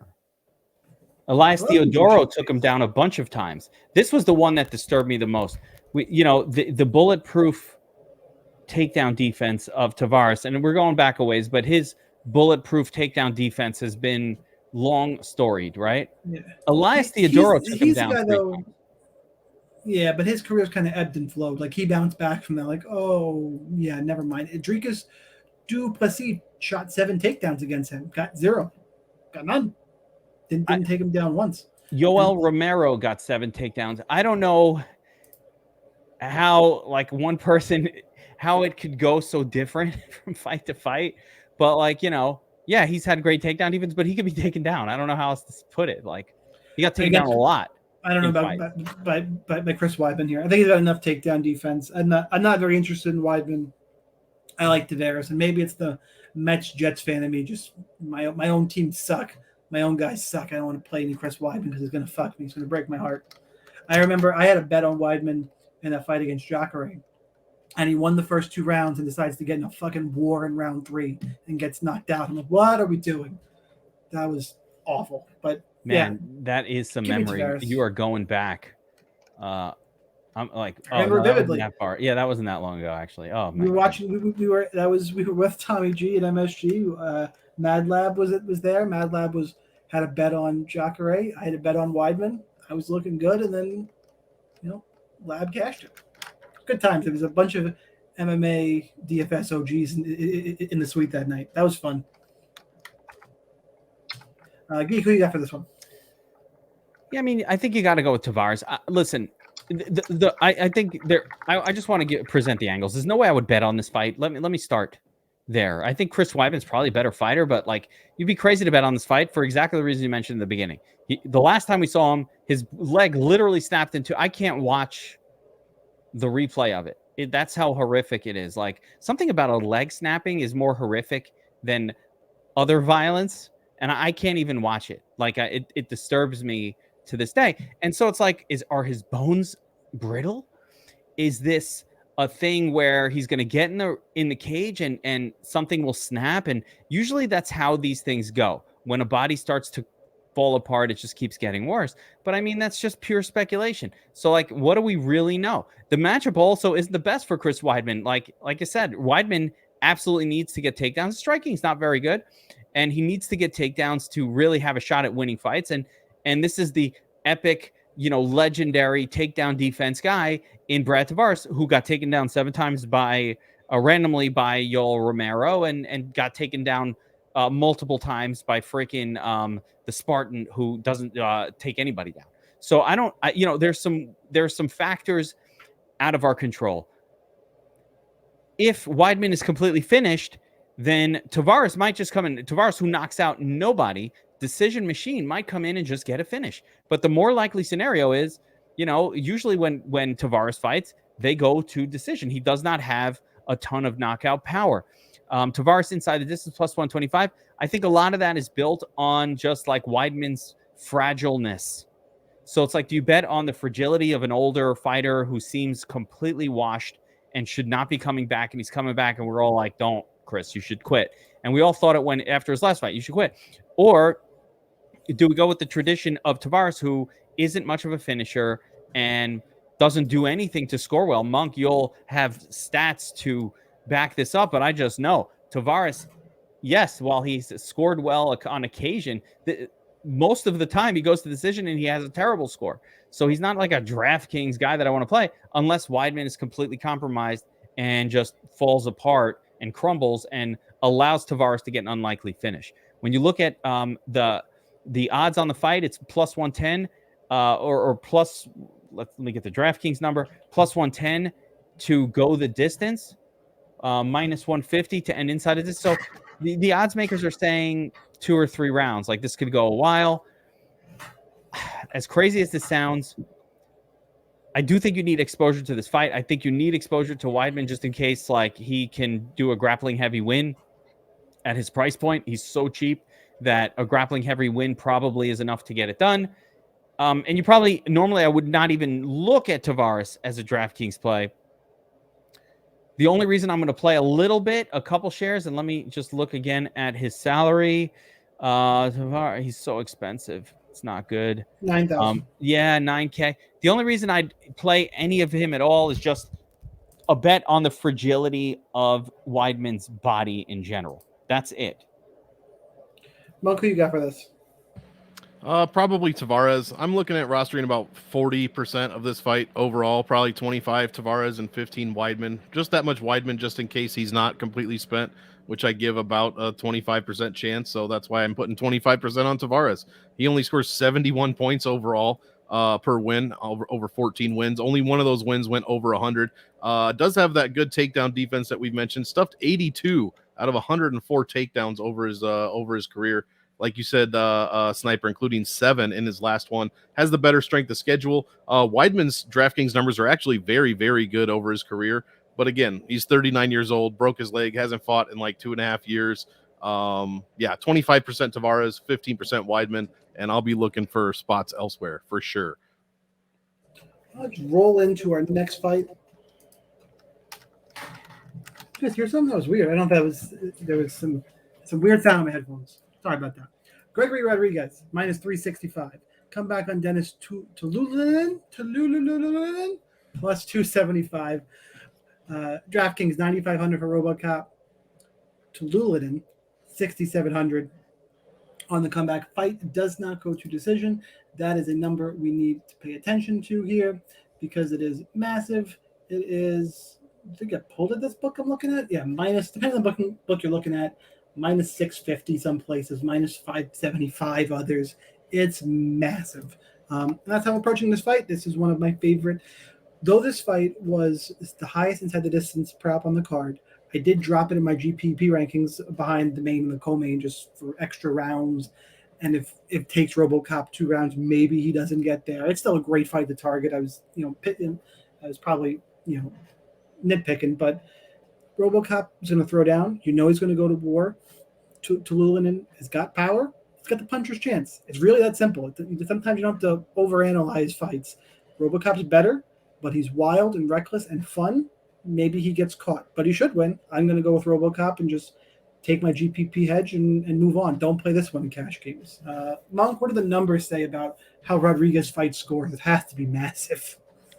Elias Theodoro took him down a bunch of times. This was the one that disturbed me the most. The bulletproof takedown defense of Tavares, and we're going back a ways, but his bulletproof takedown defense has been long storied, right? Yeah. Elias Theodoro took him down guy, though, yeah, but his career's kind of ebbed and flowed. Like, he bounced back from that, like, oh, yeah, never mind. Rodrigues du Plessis shot 7 takedowns against him. Got 0. Got none. Didn't take him down once. Yoel Romero got 7 takedowns. I don't know how, like, one person, how it could go so different from fight to fight. But, like, yeah, he's had great takedown defense, but he could be taken down. I don't know how else to put it. Like, he got taken down a lot. I don't know by Chris Weidman here. I think he's got enough takedown defense. I'm not very interested in Weidman. I like Tavares, and maybe it's the Mets Jets fan in me. Just my own team suck. My own guys suck. I don't want to play any Chris Weidman because he's going to fuck me. He's going to break my heart. I remember I had a bet on Weidman in a fight against Jacare, and he won the first 2 rounds and decides to get in a fucking war in round 3 and gets knocked out. I'm like, what are we doing? That was awful. But man, that is some memory. You are going back. I'm like, I remember vividly. That far. Yeah, that wasn't that long ago, actually. Oh, we were watching. We were with Tommy G at MSG. Mad Lab was there. Mad Lab had a bet on Jacare. I had a bet on Weidman. I was looking good, and then Lab cashed it. Good times. There was a bunch of MMA DFS OGs in the suite that night. That was fun. Geek, who you got for this one? Yeah, I mean, I think you got to go with Tavares. Listen, I think there. I just want to present the angles. There's no way I would bet on this fight. Let me start there. I think Chris Weidman's probably a better fighter, but like, you'd be crazy to bet on this fight for exactly the reason you mentioned in the beginning. The last time we saw him, his leg literally snapped into. I can't watch the replay of it. That's how horrific it is. Like, something about a leg snapping is more horrific than other violence. And I can't even watch it. Like, it disturbs me to this day. And so it's like, are his bones brittle? Is this a thing where he's going to get in the cage and something will snap? And usually that's how these things go. When a body starts to fall apart, it just keeps getting worse. But I mean, that's just pure speculation. So, like, what do we really know? The matchup also isn't the best for Chris Weidman. Like I said, Weidman absolutely needs to get takedowns. Striking is not very good, and he needs to get takedowns to really have a shot at winning fights. And this is the epic, legendary takedown defense guy in Brad Tavares, who got taken down 7 times by randomly by Yoel Romero and got taken down multiple times by freaking the Spartan, who doesn't take anybody down. So there's some factors out of our control. If Weidman is completely finished, then Tavares might just come in. Tavares, who knocks out nobody, decision machine, might come in and just get a finish. But the more likely scenario is, usually when Tavares fights, they go to decision. He does not have a ton of knockout power. Tavares inside the distance plus 125. I think a lot of that is built on just like Weidman's fragileness. So it's like, do you bet on the fragility of an older fighter who seems completely washed and should not be coming back, and he's coming back, and we're all like, don't, Chris, you should quit. And we all thought it when after his last fight, you should quit. Or do we go with the tradition of Tavares, who isn't much of a finisher and doesn't do anything to score well? Monk, you'll have stats to back this up, but I just know Tavares, yes, while he's scored well on occasion, most of the time he goes to decision and he has a terrible score. So he's not like a DraftKings guy that I want to play unless Weidman is completely compromised and just falls apart and crumbles and allows Tavares to get an unlikely finish. When you look at the odds on the fight, it's plus 110 or plus, let me get the DraftKings number, plus 110 to go the distance, minus 150 to end inside of this. So the odds makers are saying 2 or 3 rounds. Like this could go a while. As crazy as this sounds, I do think you need exposure to this fight. I think you need exposure to Weidman just in case like he can do a grappling heavy win at his price point. He's so cheap that a grappling heavy win probably is enough to get it done. And you probably, normally I would not even look at Tavares as a DraftKings play. The only reason I'm going to play a couple shares, and let me just look again at his salary. Tavares, he's so expensive. It's not good. 9,000. Yeah, 9K. The only reason I'd play any of him at all is just a bet on the fragility of Weidman's body in general. That's it. Monk, who you got for this? Probably Tavares. I'm looking at rostering about 40% of this fight overall, probably 25 Tavares and 15 Weidman. Just that much Weidman just in case he's not completely spent, which I give about a 25% chance. So that's why I'm putting 25% on Tavares. He only scores 71 points overall per win, over 14 wins. Only one of those wins went over 100. Does have that good takedown defense that we've mentioned. Stuffed 82 out of 104 takedowns over his career. Like you said, Sniper, including 7 in his last one, has the better strength of schedule. Weidman's DraftKings numbers are actually very, very good over his career. But again, he's 39 years old, broke his leg, hasn't fought in like 2.5 years. 25% Tavares, 15% Weidman, and I'll be looking for spots elsewhere for sure. Let's roll into our next fight. Just hear something that was weird. I don't know if there was some weird sound on my headphones. Sorry about that. Gregory Rodrigues, minus 365. Come back on Dennis Tiuliulin, plus 275. DraftKings, 9,500 for RoboCop. Tiuliulin, 6,700 on the comeback. Fight does not go to decision. That is a number we need to pay attention to here because it is massive. It is, I think I pulled at this book I'm looking at. Yeah, minus, depending on the book you're looking at, minus 650 some places, minus 575 others. It's massive. And that's how I'm approaching this fight. This is one of my favorite. Though this fight was the highest inside the distance prop on the card, I did drop it in my GPP rankings behind the main and the co-main just for extra rounds. And if it takes RoboCop 2 rounds, maybe he doesn't get there. It's still a great fight to target. I was probably, nitpicking, but RoboCop is going to throw down. You know he's going to go to war. Tiuliulin has got power. He's got the puncher's chance. It's really that simple. Sometimes you don't have to overanalyze fights. RoboCop's better, but he's wild and reckless and fun. Maybe he gets caught, but he should win. I'm going to go with RoboCop and just take my GPP hedge and move on. Don't play this one in cash games. Monk, what do the numbers say about how Rodrigues fight scores? It has to be massive.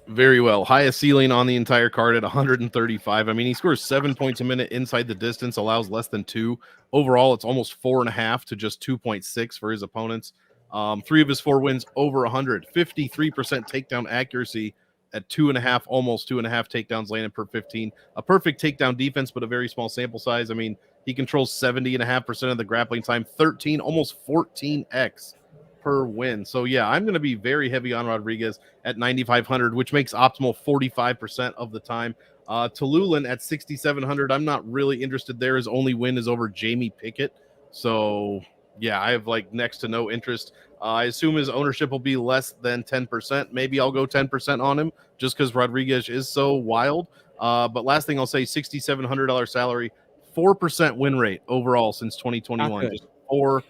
Very well. Highest ceiling on the entire card at 135. I mean, he scores 7 points a minute inside the distance, allows less than 2. Overall, it's almost 4.5 to just 2.6 for his opponents. 3 of his 4 wins over 100. 53% takedown accuracy at 2.5, almost 2.5 takedowns landed per 15. A perfect takedown defense, but a very small sample size. I mean, he controls 70.5% of the grappling time, 13, almost 14x per win. So yeah, I'm going to be very heavy on Rodrigues at 9,500, which makes optimal 45% of the time. Tiuliulin at 6,700. I'm not really interested there. His only win is over Jamie Pickett. So yeah, I have like next to no interest. I assume his ownership will be less than 10%. Maybe I'll go 10% on him just because Rodrigues is so wild. But last thing I'll say, $6,700 salary, 4% win rate overall since 2021. Just 4%.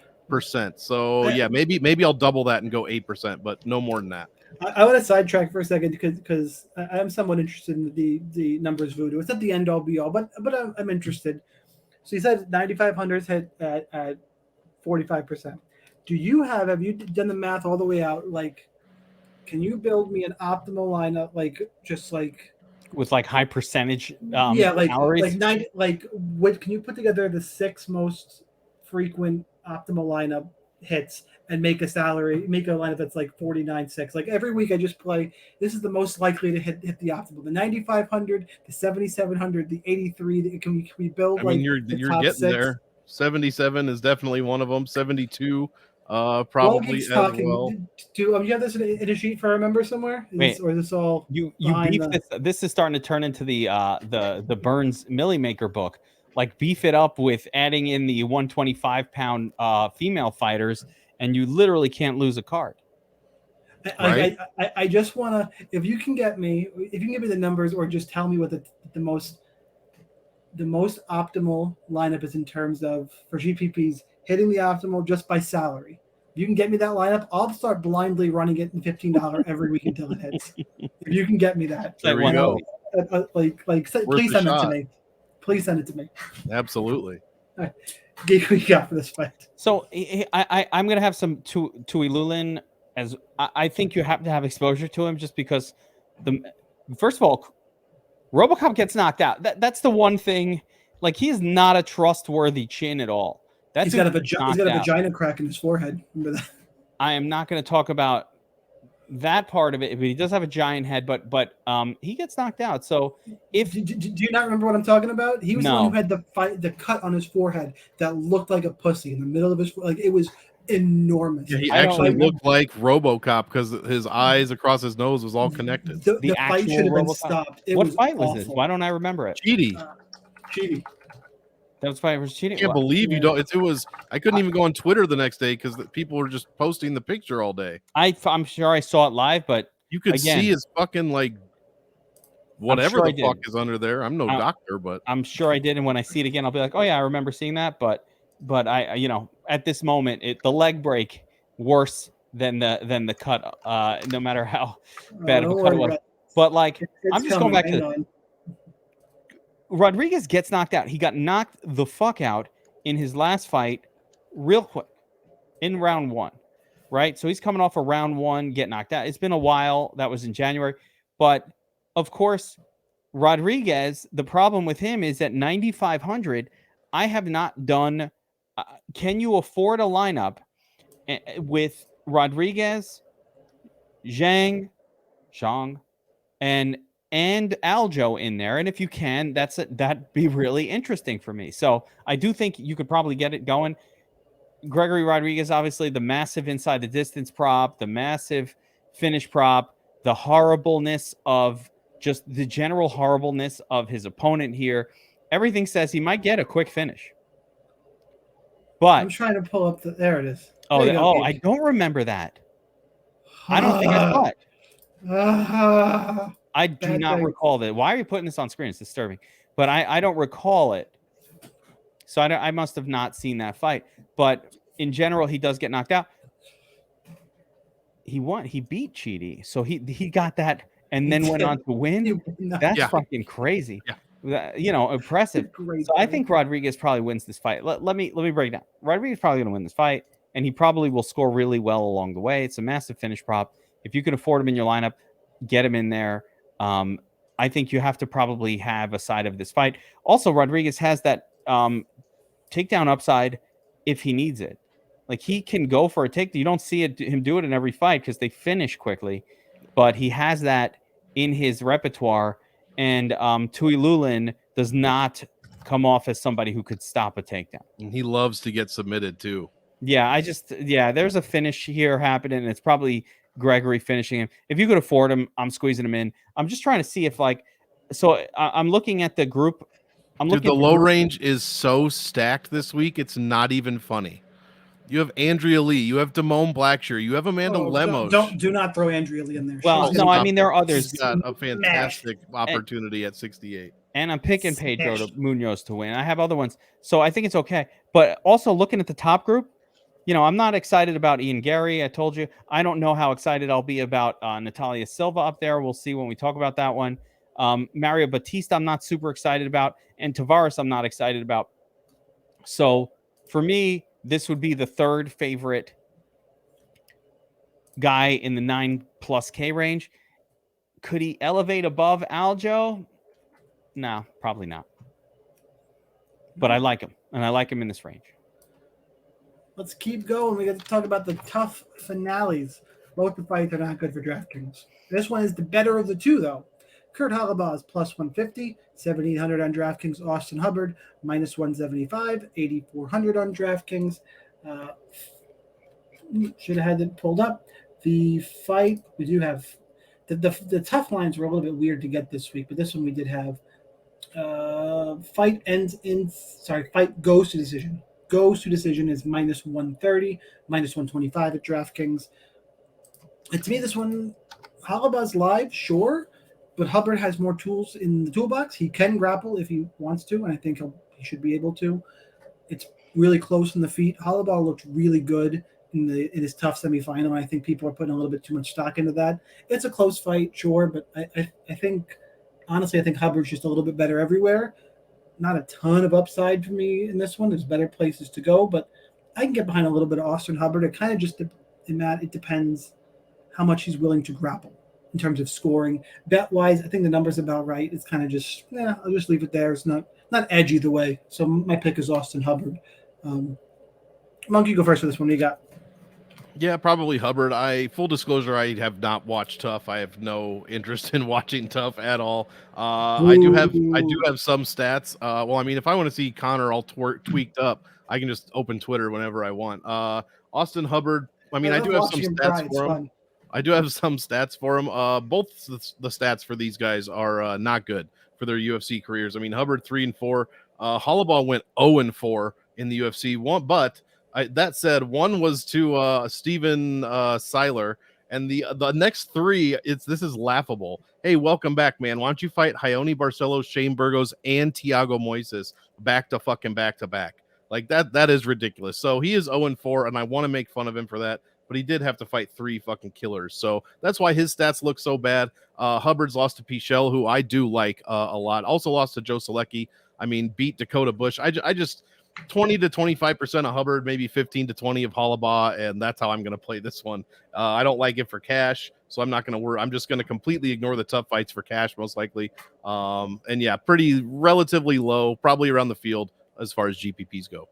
So yeah, maybe I'll double that and go 8%, but no more than that. I want to sidetrack for a second because I'm somewhat interested in the numbers voodoo. It's not the end all be all, but I'm interested. So you said 9,500 hit at 45%. Have you done the math all the way out? Like, can you build me an optimal lineup? Like, just like with like high percentage, calories? Can you put together the 6 most frequent optimal lineup hits and make a lineup that's like 49-6. Like every week I just play, this is the most likely to hit the optimal. The 9,500, the 7,700, the 83. Can we build I mean, like you're top getting 6? there. 77 is definitely one of them. 72 Well, probably keeps as talking. well. Do you have this in a sheet for our members somewhere? Or is this all you behind beef this? This is starting to turn into the Burns Millie Maker book. Like beef it up with adding in the 125-pound female fighters, and you literally can't lose a card. Right? I just want to, if you can give me the numbers, or just tell me what the most optimal lineup is in terms of for GPPs hitting the optimal just by salary. If you can get me that lineup, I'll start blindly running it in $15 every week until it hits. If you can get me that, There we go. Please send it to me. Please send it to me. Absolutely. All right. What we got for this fight? So I'm going to have some Tiuliulin, as I think you have to have exposure to him, just because first of all, RoboCop gets knocked out. That's the one thing. Like, he is not a trustworthy chin at all. He's got a vagina crack in his forehead. Remember that? I am not going to talk about that part of it, but he does have a giant head. But he gets knocked out. So if do you not remember what I'm talking about? He was the one who had the cut on his forehead that looked like a pussy in the middle of his, like, it was enormous. Yeah, he actually looked like RoboCop because his eyes across his nose was all connected. The fight should have been stopped. What fight was this? Why don't I remember it? Cheaty. That was fight was cheating. I can't believe you don't. It was. I couldn't even go on Twitter the next day because people were just posting the picture all day. I'm sure I saw it live, but you could see his fucking like whatever the fuck is under there. I'm no doctor, but I'm sure I did. And when I see it again, I'll be like, oh yeah, I remember seeing that. But I, at this moment, the leg break worse than the cut. No matter how bad of a cut it was. But like, I'm just going back to. Rodrigues gets knocked out. He got knocked the fuck out in his last fight real quick in round 1, right? So he's coming off of round 1, get knocked out. It's been a while. That was in January. But, of course, Rodrigues, the problem with him is at 9,500, I have not done can you afford a lineup with Rodrigues, Zhang, and Aljo in there? And if you can, that'd be really interesting for me. So I do think you could probably get it going. Gregory Rodrigues, obviously the massive inside the distance prop, the massive finish prop, the horribleness of just the general horribleness of his opponent here. Everything says he might get a quick finish. But I'm trying to pull up there it is. I don't remember that. I don't think I saw it. I do not recall that. Why are you putting this on screen? It's disturbing. But I don't recall it. So I must have not seen that fight. But in general, he does get knocked out. He won. He beat Cheaty. So he got that and then went on to win. That's fucking crazy. Yeah. Impressive. So I think Rodrigues probably wins this fight. Let me break it down. Rodrigues is probably going to win this fight, and he probably will score really well along the way. It's a massive finish prop. If you can afford him in your lineup, get him in there. I think you have to probably have a side of this fight. Also, Rodrigues has that takedown upside if he needs it. Like, he can go for a takedown. You don't see him do it in every fight because they finish quickly, but he has that in his repertoire. And Tiuliulin does not come off as somebody who could stop a takedown. And he loves to get submitted too. Yeah, there's a finish here happening. And it's probably Gregory finishing him. If you could afford him, I'm squeezing him in. I'm just trying to see if I'm looking at the group. The low range is so stacked this week. It's not even funny. You have Andrea Lee. You have Damone Blackshear. You have Amanda Lemos. Do not throw Andrea Lee in there. Well, no, I mean, there are others. She's got a fantastic opportunity at 68. And I'm picking Pedro Munhoz to win. I have other ones. So I think it's okay. But also looking at the top group, I'm not excited about Ian Garry. I told you. I don't know how excited I'll be about Natalia Silva up there. We'll see when we talk about that one. Mario Bautista, I'm not super excited about. And Tavares, I'm not excited about. So for me, this would be the third favorite guy in the 9+K range. Could he elevate above Aljo? No, probably not. But I like him, and I like him in this range. Let's keep going. We got to talk about the tough finales. Both the fights are not good for DraftKings. This one is the better of the two, though. Kurt Holobaugh is plus 150, 7,800 on DraftKings. Austin Hubbard, minus 175, 8,400 on DraftKings. Should have had it pulled up. The fight, we do have the tough lines were a little bit weird to get this week, but this one we did have. Fight goes to decision. Goes to decision is minus 130, minus 125 at DraftKings. And to me, this one, Holobaugh's live, sure, but Hubbard has more tools in the toolbox. He can grapple if he wants to, and I think he should be able to. It's really close in the feet. Holobaugh looked really good in his tough semifinal, and I think people are putting a little bit too much stock into that. It's a close fight, sure, but I think, honestly, I think Hubbard's just a little bit better everywhere. Not a ton of upside for me in this one. There's better places to go, but I can get behind a little bit of Austin Hubbard. It kind of just, in that, it depends how much he's willing to grapple in terms of scoring. Bet-wise, I think the number's about right. It's kind of just, I'll just leave it there. It's not edgy either way. So my pick is Austin Hubbard. Monk, you go first for this one. What do you got? Yeah, probably Hubbard. Full disclosure, I have not watched Tough. I have no interest in watching Tough at all. I do have some stats. Well, I mean, if I want to see Connor all tweaked up, I can just open Twitter whenever I want. Austin Hubbard. I mean, I do have some stats for him. I do have some stats for him. Both the stats for these guys are not good for their UFC careers. I mean, Hubbard 3-4. Holobaugh went 0-4 in the UFC. But that said, one was to Steven Seiler, and the next three, this is laughable. Hey, welcome back, man. Why don't you fight Ione Barcelos, Shane Burgos, and Thiago Moises back to back? Like that is ridiculous. So he is 0-4, and I want to make fun of him for that. But he did have to fight three fucking killers. So that's why his stats look so bad. Hubbard's lost to Pichel, who I do like a lot. Also lost to Joe Selecki. I mean, beat Dakota Bush. I just 20 to 25% of Hubbard, maybe 15 to 20 of Holobaugh, and that's how I'm going to play this one. I don't like it for cash, so I'm not going to worry. I'm just going to completely ignore the tough fights for cash, most likely. And yeah, pretty relatively low, probably around the field as far as GPPs go.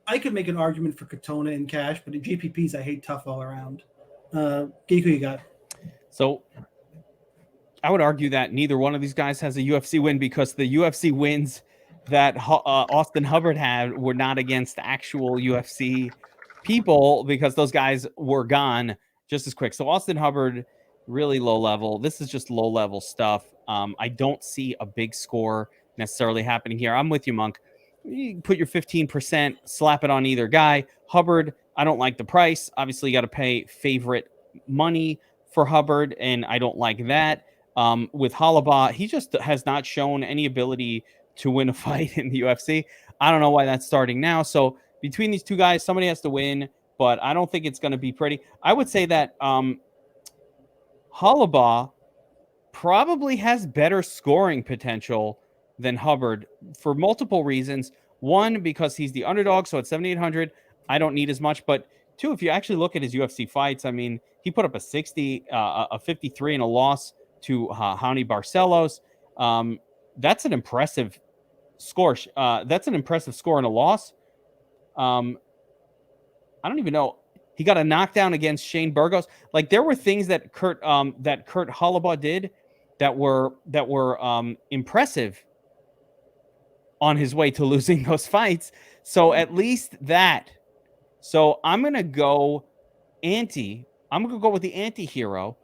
I could make an argument for Katona in cash, but in GPPs, I hate tough all around. Geek, who you got? So I would argue that neither one of these guys has a UFC win because the UFC wins that Austin Hubbard had were not against actual UFC people because those guys were gone just as quick. So Austin Hubbard, really low level. This is just low level stuff. I don't see a big score necessarily happening here. I'm with you, Monk. You put your 15%, slap it on either guy. Hubbard, I don't like the price. Obviously, you got to pay favorite money for Hubbard, and I don't like that. With Holobaugh, he just has not shown any ability to win a fight in the UFC. I don't know why that's starting now. So between these two guys, somebody has to win, but I don't think it's going to be pretty. I would say that Holobaugh probably has better scoring potential than Hubbard for multiple reasons. One, because he's the underdog, so at 7,800, I don't need as much. But two, if you actually look at his UFC fights, I mean, he put up a 60, a 53 and a loss to Ione Barcelos. That's an impressive score. That's an impressive score and a loss. I don't even know. He got a knockdown against Shane Burgos. Like there were things that Kurt Holobaugh did that were impressive on his way to losing those fights. So at least that. So I'm going to go I'm going to go with the anti-hero.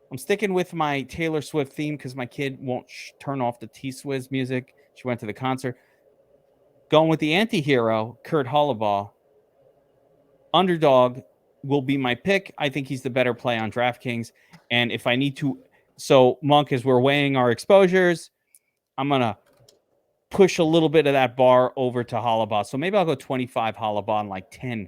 I'm sticking with my Taylor Swift theme because my kid won't turn off the T-Swizz music. She went to the concert. Going with the anti-hero, Kurt Holobaugh. Underdog will be my pick. I think he's the better play on DraftKings. And if I need to, so Monk, as we're weighing our exposures, I'm going to push a little bit of that bar over to Holobaugh. So maybe I'll go 25 Holobaugh and like 10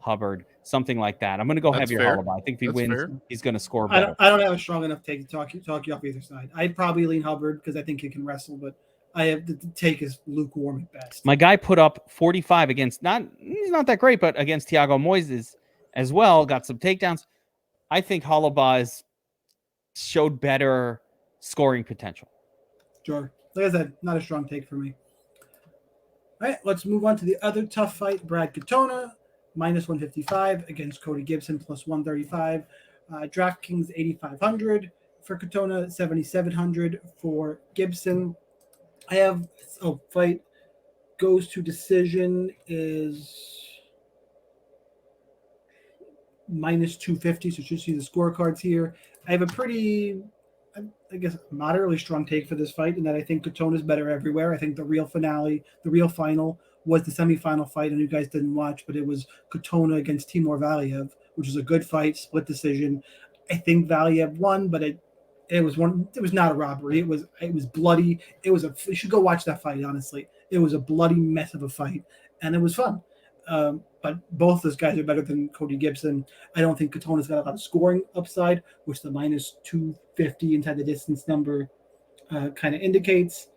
Hubbard, something like that. I'm going to go heavier Holobaugh. I think if he wins, he's going to score better. I don't have a strong enough take to talk you off either side. I'd probably lean Hubbard because I think he can wrestle, but I have the take is lukewarm at best. My guy put up 45 against he's not that great, but against Thiago Moises as well. Got some takedowns. I think Holobaugh showed better scoring potential. Sure. Like I said, not a strong take for me. All right, let's move on to the other tough fight. Brad Katona, minus 155 against Cody Gibson plus 135. DraftKings 8,500 for Katona, 7,700 for Gibson. I have fight goes to decision is minus 250. So just see the scorecards here. I have a pretty, I guess, moderately strong take for this fight in that I think Katona is better everywhere. I think the real final was the semifinal fight, and you guys didn't watch, but it was Katona against Timur Valiev, which is a good fight, split decision. I think Valiev won, but it was not a robbery. It was bloody. You should go watch that fight, honestly. It was a bloody mess of a fight, and it was fun. But both those guys are better than Cody Gibson. I don't think Katona's got a lot of scoring upside, which the minus 250 inside the distance number kind of indicates.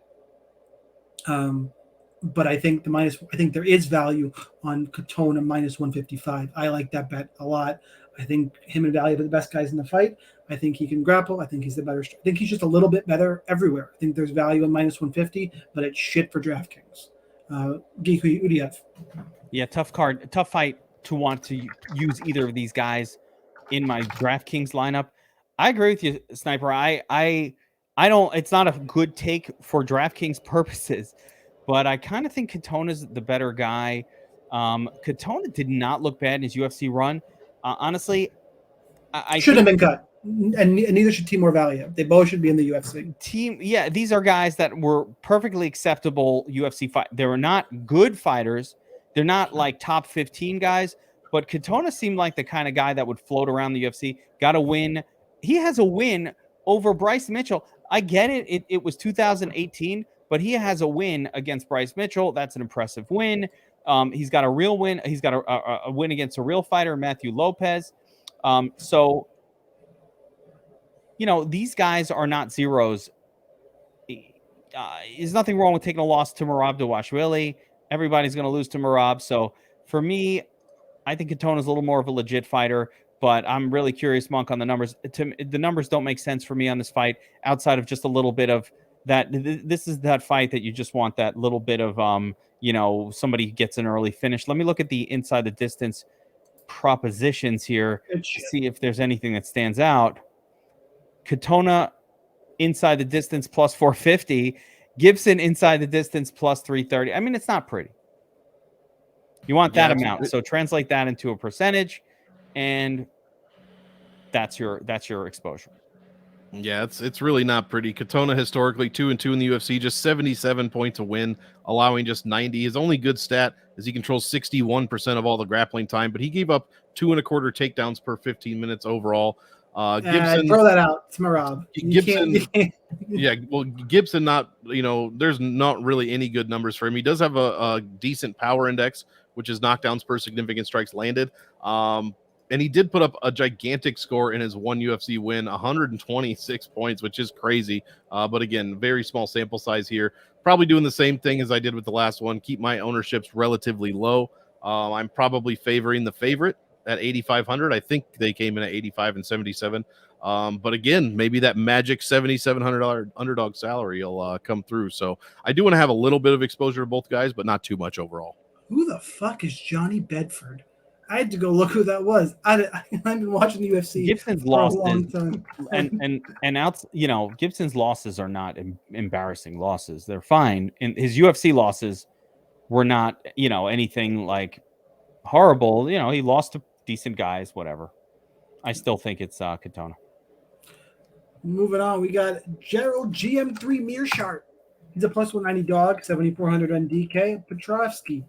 But I think there is value on Katona minus 155. I like that bet a lot. I think him and Valiev are the best guys in the fight. I think he can grapple. I think he's the better. I think he's just a little bit better everywhere. I think there's value in minus 150, but it's shit for DraftKings. Geek, who do you have? Yeah, tough fight to want to use either of these guys in my DraftKings lineup. I agree with you, Sniper. I don't. It's not a good take for DraftKings purposes, but I kind of think Katona's the better guy. Katona did not look bad in his UFC run. Honestly, I should have been cut, and neither should Timur Valiev. They both should be in the UFC. Yeah, these are guys that were perfectly acceptable UFC fight. They were not good fighters. They're not like top 15 guys, but Katona seemed like the kind of guy that would float around the UFC. Got a win. He has a win over Bryce Mitchell. I get it. It was 2018, but he has a win against Bryce Mitchell. That's an impressive win. He's got a real win. He's got a win against a real fighter, Matthew Lopez. So, these guys are not zeros. There's nothing wrong with taking a loss to Moroz Dawashvili. Everybody's going to lose to Moroz. So for me, I think Katona's a little more of a legit fighter, but I'm really curious, Monk, on the numbers. The numbers don't make sense for me on this fight outside of just a little bit of that. This is that fight that you just want that little bit of, somebody gets an early finish. Let me look at the inside the distance propositions here to see if there's anything that stands out. Katona inside the distance plus 450. Gibson inside the distance plus 330. I mean, it's not pretty. You want that amount. So translate that into a percentage, and that's your exposure. Yeah, it's really not pretty. Katona historically 2-2 in the UFC, just 77 points a win, allowing just 90. His only good stat is he controls 61% of all the grappling time, but he gave up 2.25 takedowns per 15 minutes overall. Gibson, throw that out. It's Moroz. Gibson, yeah. Well, Gibson, there's not really any good numbers for him. He does have a decent power index, which is knockdowns per significant strikes landed. And he did put up a gigantic score in his one UFC win, 126 points, which is crazy. But again, very small sample size here. Probably doing the same thing as I did with the last one. Keep my ownerships relatively low. I'm probably favoring the favorite at 8,500. I think they came in at 85 and 77. But again, maybe that magic $7,700 underdog salary will come through. So I do want to have a little bit of exposure to both guys, but not too much overall. Who the fuck is Johnny Bedford? I had to go look who that was. I've been watching the UFC. Gibson's losses, a long time. and Gibson's losses are not embarrassing losses. They're fine. And his UFC losses were not, anything like horrible. He lost to decent guys, whatever. I still think it's Katona. Moving on, we got Gerald GM3 Meerschaert. He's a plus 190 dog, 7,400 on DK. Petroski,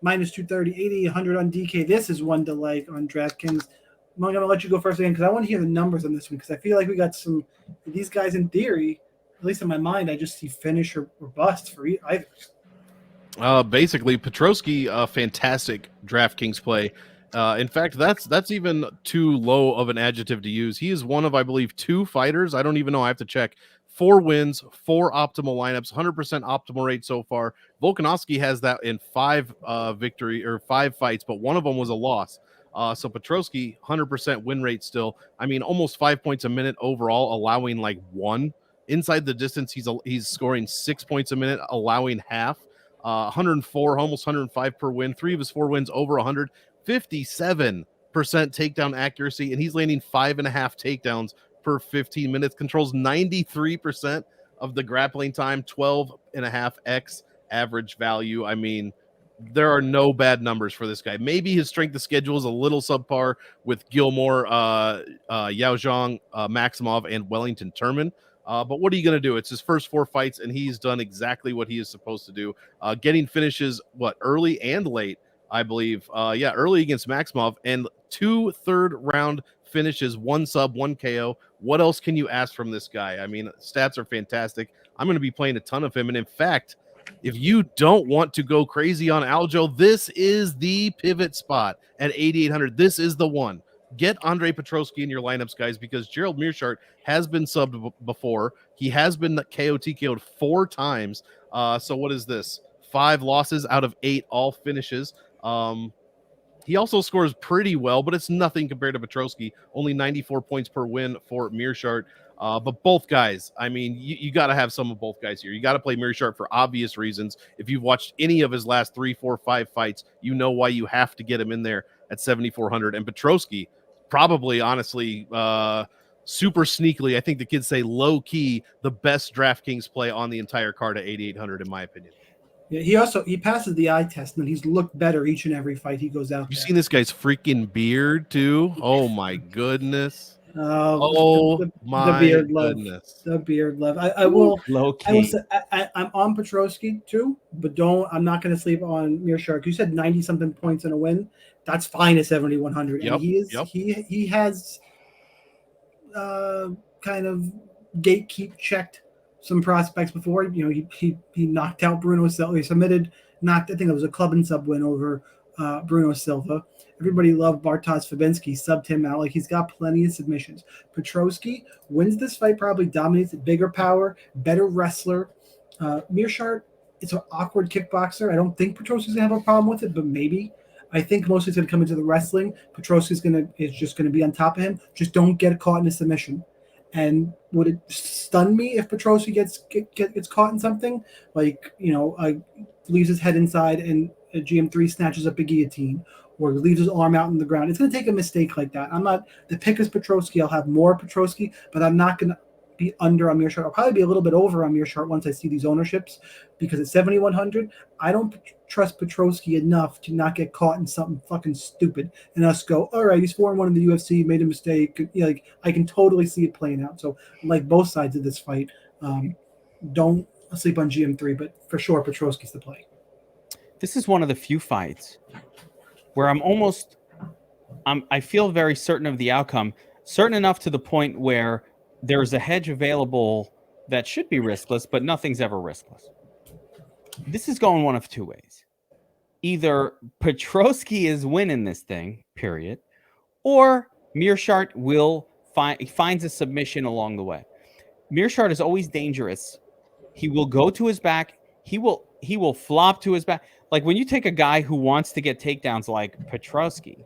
minus 230, 8,100 on DK. This is one to like on DraftKings. I'm going to let you go first again because I want to hear the numbers on this one because I feel like we got some these guys in theory, at least in my mind, I just see finish or bust for either. Basically, Petroski, a fantastic DraftKings play. In fact, that's even too low of an adjective to use. He is one of, I believe, 2 fighters. I don't even know. I have to check. 4 wins, 4 optimal lineups, 100% optimal rate so far. Volkanovski has that in 5 fights, but one of them was a loss. So Petroski, 100% win rate still. I mean, almost 5 points a minute overall, allowing like 1. Inside the distance, he's scoring 6 points a minute, allowing half. 104, almost 105 per win. 3 of his 4 wins over 100. 57% takedown accuracy, and he's landing 5.5 takedowns per 15 minutes. Controls 93% of the grappling time, 12.5x average value. I mean, there are no bad numbers for this guy. Maybe his strength of schedule is a little subpar with Gilmore, Yao Zhang, Maximov, and Wellington Turman. But what are you going to do? It's his first 4 fights, and he's done exactly what he is supposed to do. Getting finishes, early and late, I believe. Early against Maximov, and 2 third-round finishes, 1 sub, 1 KO. What else can you ask from this guy? I mean, stats are fantastic. I'm going to be playing a ton of him, and in fact, if you don't want to go crazy on Aljo, this is the pivot spot at 8,800. This is the one. Get Andre Petroski in your lineups, guys, because Gerald Meerschaert has been subbed before. He has been KO'd 4 times. So what is this? 5 losses out of 8, all finishes. He also scores pretty well, but it's nothing compared to Petroski. Only 94 points per win for Meerschaert. But both guys, I mean, you got to have some of both guys here. You got to play Meerschaert for obvious reasons. If you've watched any of his last 3, 4, 5 fights, you know why you have to get him in there at 7,400. And Petroski, probably, honestly, super sneakily, I think the kids say low-key, the best DraftKings play on the entire card at 8,800, in my opinion. Yeah, he passes the eye test, and he's looked better each and every fight he goes out. You seen this guy's freaking beard too? Oh my goodness! The beard goodness! The beard love. I will. Low key. I will say, I'm on Petroski too, but I'm not going to sleep on Meerschaert. You said 90 something points in a win. That's fine at 7,100. Yep, And he has kind of gatekeep checked some prospects before. You know, he knocked out Bruno Silva. He submitted, I think it was a club and sub win over Bruno Silva. Everybody loved Bartosz Fabinski, subbed him out. Like, he's got plenty of submissions. Petroski wins this fight, probably dominates it. Bigger power, better wrestler. Meerschaert is an awkward kickboxer. I don't think Petroski's gonna have a problem with it, but maybe. I think mostly it's gonna come into the wrestling. Petroski's is just gonna be on top of him. Just don't get caught in a submission. And would it stun me if Petroski gets caught in something? Like, leaves his head inside and a GM3 snatches up a guillotine, or leaves his arm out on the ground. It's going to take a mistake like that. The pick is Petroski. I'll have more Petroski, but I'm not going to be under on Meerschaert. I'll probably be a little bit over on Meerschaert once I see these ownerships, because at 7,100, I don't trust Petroski enough to not get caught in something fucking stupid and us go, all right, he's 4-1 in the UFC, made a mistake. Like, I can totally see it playing out. So, like, both sides of this fight, don't sleep on GM3, but for sure Petroski's the play. This is one of the few fights where I feel very certain of the outcome, certain enough to the point where there's a hedge available that should be riskless, but nothing's ever riskless. This is going one of 2 ways. Either Petroski is winning this thing, period, or Meerschaert finds a submission along the way. Meerschaert is always dangerous. He will go to his back. He will flop to his back. Like, when you take a guy who wants to get takedowns like Petroski,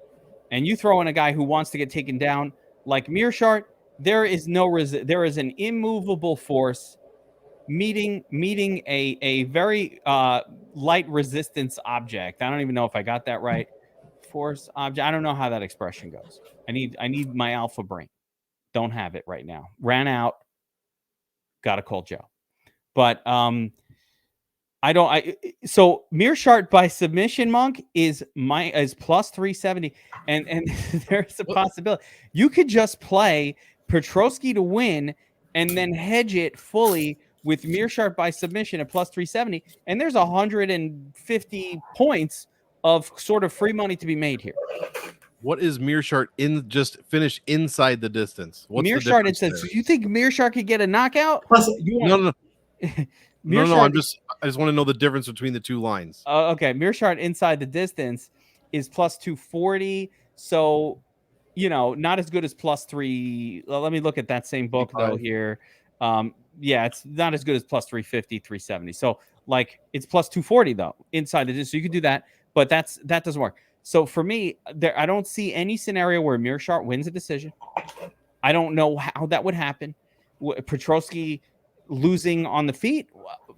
and you throw in a guy who wants to get taken down like Meerschaert, there is there is an immovable force meeting a very light resistance object. I don't even know if I got that right. Force object. I don't know how that expression goes. I need my alpha brain. Don't have it right now. Ran out. Got to call Joe. But so Meerschaert by submission, Monk, is plus 370, and there's a possibility you could just play Petroski to win and then hedge it fully with Meerschaert by submission at plus 370, and there's 150 points of sort of free money to be made here. What is Meerschaert just finish inside the distance? What's Meerschaert? It says, you think Meerschaert could get a knockout? No. No. I just want to know the difference between the 2 lines. Okay, Meerschaert inside the distance is plus 240. So, not as good as plus 3. Let me look at that same book though here. It's not as good as plus 350, 370. So, like, it's plus 240 though inside the distance. So you could do that, but that doesn't work. So for me, I don't see any scenario where Meerschaert wins a decision. I don't know how that would happen. Petroski losing on the feet,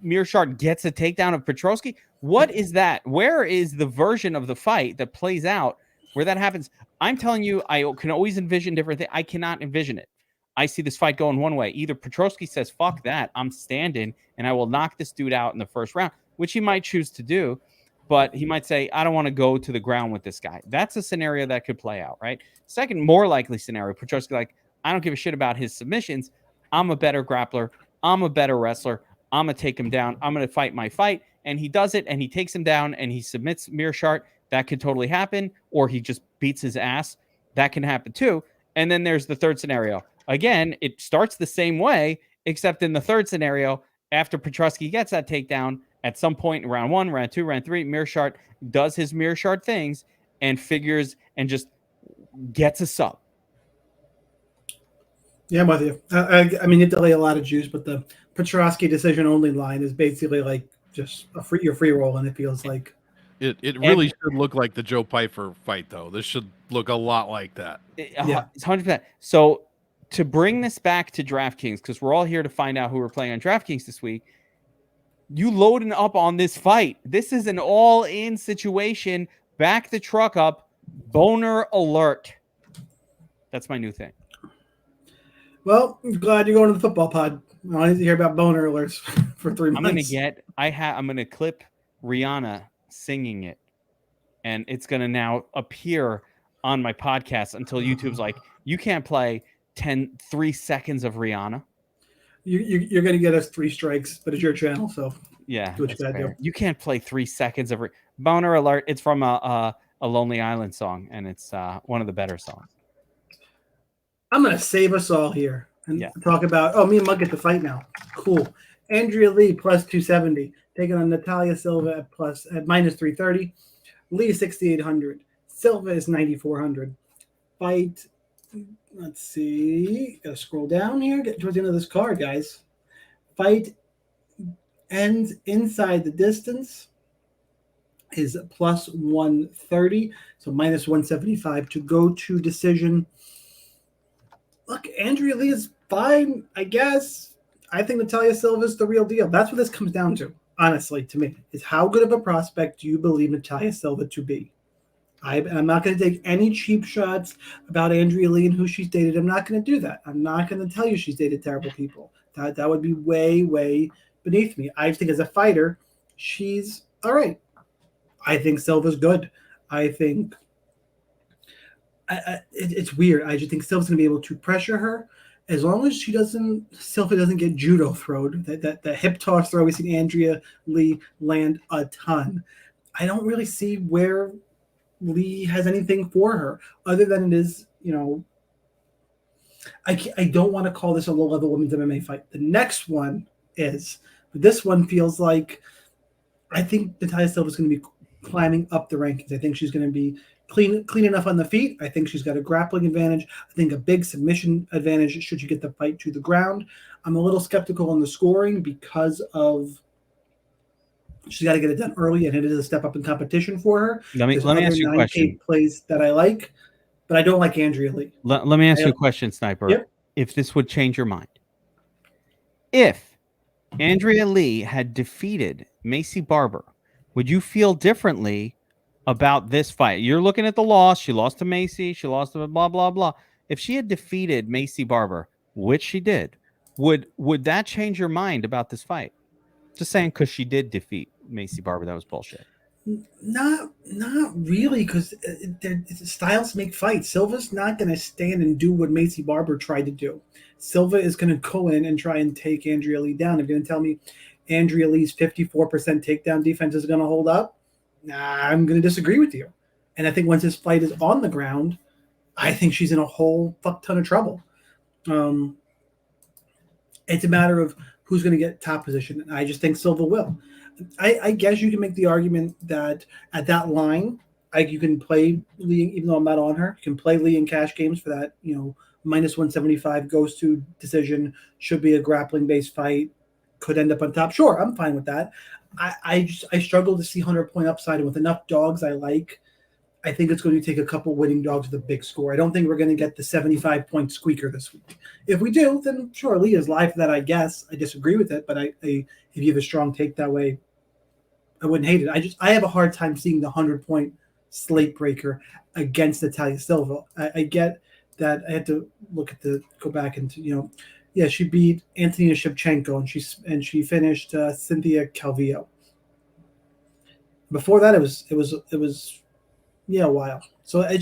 Meerschaert gets a takedown of Petroski. What is that? Where is the version of the fight that plays out where that happens? I'm telling you, I can always envision different things. I cannot envision it. I see this fight going one way. Either Petroski says, fuck that, I'm standing, and I will knock this dude out in the first round, which he might choose to do. But he might say, I don't want to go to the ground with this guy. That's a scenario that could play out, right? Second, more likely scenario, Petroski like, I don't give a shit about his submissions. I'm a better grappler. I'm a better wrestler. I'm going to take him down. I'm going to fight my fight. And he does it, and he takes him down, and he submits Meerschaert. That could totally happen. Or he just beats his ass. That can happen too. And then there's the third scenario. Again, it starts the same way, except in the third scenario, after Petroski gets that takedown, at some point in round 1, round 2, round 3, Meerschaert does his Meerschaert things and figures and just gets a sub. Yeah, I'm with you. I mean, you delay a lot of juice, but the Petroski decision only line is basically like just your free roll, and it feels like it really should look like the Joe Pyfer fight, though. This should look a lot like that. Yeah, it's 100%. So to bring this back to DraftKings, because we're all here to find out who we're playing on DraftKings this week, you loading up on this fight. This is an all-in situation. Back the truck up. Boner alert. That's my new thing. Well, I'm glad you're going to the football pod. I need to hear about boner alerts for 3 months. I'm gonna clip Rihanna singing it, and it's gonna now appear on my podcast until YouTube's like, you can't play 3 seconds of Rihanna. You're going to get us 3 strikes, but it's your channel, so yeah, do what you gotta do. You can't play 3 seconds of Boner alert. It's from a Lonely Island song, and it's one of the better songs. I'm going to save us all here and talk about, me and Mug get the fight now. Cool. Andrea Lee plus 270, taking on Natalia Silva at minus 330. Lee 6,800. Silva is 9,400. Fight. Let's see. Gotta scroll down here. Get towards the end of this card, guys. Fight ends inside the distance. Is plus 130, so minus 175 to go to decision. Look, Andrea Lee is fine, I guess. I think Natalia Silva is the real deal. That's what this comes down to, honestly, to me, is how good of a prospect do you believe Natalia Silva to be? I'm not going to take any cheap shots about Andrea Lee and who she's dated. I'm not going to do that. I'm not going to tell you she's dated terrible people. That would be way, way beneath me. I think as a fighter, she's all right. I think Silva's good. I think it's weird. I just think Silva's going to be able to pressure her as long as Silva doesn't get judo throwed. That hip toss throw we seen Andrea Lee land a ton. I don't really see where Lee has anything for her other than it is, I don't want to call this a low-level women's MMA fight. The next one is, but this one feels like I think Natalia Silva is going to be climbing up the rankings. I think she's going to be clean enough on the feet. I think she's got a grappling advantage. I think a big submission advantage should you get the fight to the ground. I'm a little skeptical on the scoring because of she's got to get it done early, and it is a step up in competition for her. Let me ask you a question. Plays that I like, but I don't like Andrea Lee. Let me ask you a question, Sniper. Yep. If this would change your mind. If Andrea Lee had defeated Macy Barber, would you feel differently about this fight? You're looking at the loss. She lost to Macy. She lost to blah, blah, blah. If she had defeated Macy Barber, which she did, would that change your mind about this fight? Just saying, because she did defeat Macy Barber. That was bullshit. Not really, because styles make fights. Silva's not going to stand and do what Macy Barber tried to do. Silva is going to go in and try and take Andrea Lee down. If you're going to tell me Andrea Lee's 54% takedown defense is going to hold up, I'm going to disagree with you. And I think once this fight is on the ground, I think she's in a whole fuck ton of trouble. It's a matter of who's going to get top position. And I just think Silva will. I guess you can make the argument that at that line, you can play Lee, even though I'm not on her, you can play Lee in cash games for that, minus 175 goes to decision, should be a grappling-based fight, could end up on top. Sure, I'm fine with that. I struggle to see 100-point upside, and with enough dogs I like, I think it's going to take a couple winning dogs with a big score. I don't think we're going to get the 75-point squeaker this week. If we do, then sure, Lee is live for that, I guess. I disagree with it, but if you have a strong take that way, I wouldn't hate it. I have a hard time seeing the 100-point slate breaker against Natalia Silva. I get that. I had to go back and she beat Antonina Shevchenko and she finished Cynthia Calvillo. Before that, it was a while. So I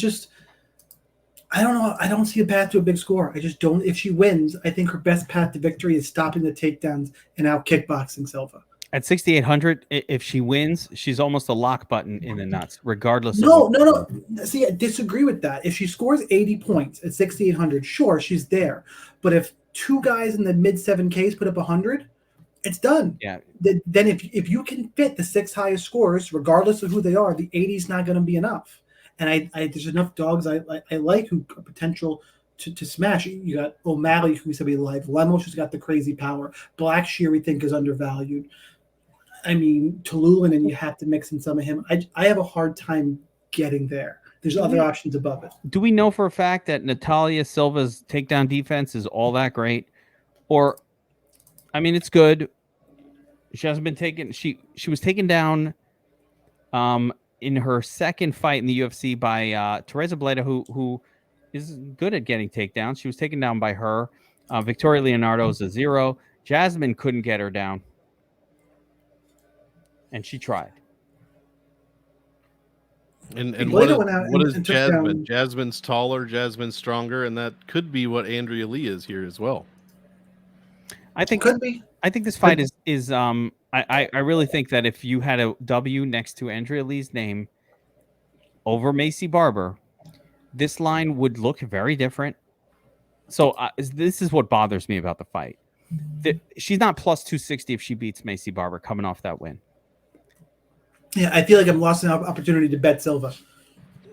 don't know. I don't see a path to a big score. I just don't. If she wins, I think her best path to victory is stopping the takedowns and out kickboxing Silva. At 6,800, if she wins, she's almost a lock button in the nuts, regardless. No. See, I disagree with that. If she scores 80 points at 6,800, sure, she's there. But if two guys in the mid 7Ks put up 100, it's done. Yeah. Then if you can fit the 6 highest scores, regardless of who they are, the 80 is not going to be enough. And there's enough dogs I like who are potential to smash. You got O'Malley, who we said we like. Lemos, who's got the crazy power. Blackshear, we think, is undervalued. I mean, Tiuliulin, and you have to mix in some of him. I have a hard time getting there. There's other options above it. Do we know for a fact that Natalia Silva's takedown defense is all that great? Or, I mean, it's good. She hasn't been taken. She was taken down in her second fight in the UFC by Teresa Bleda, who is good at getting takedowns. She was taken down by her. Victoria Leonardo is a 0. Jasmine couldn't get her down. And she tried. And what is Jasmine? Jasmine's taller, Jasmine's stronger, and that could be what Andrea Lee is here as well. I think could be. I think this fight is I really think that if you had a W next to Andrea Lee's name over Macy Barber, this line would look very different. So this is what bothers me about the fight. She's not plus 260 if she beats Macy Barber coming off that win. Yeah, I feel like I'm lost an opportunity to bet Silva.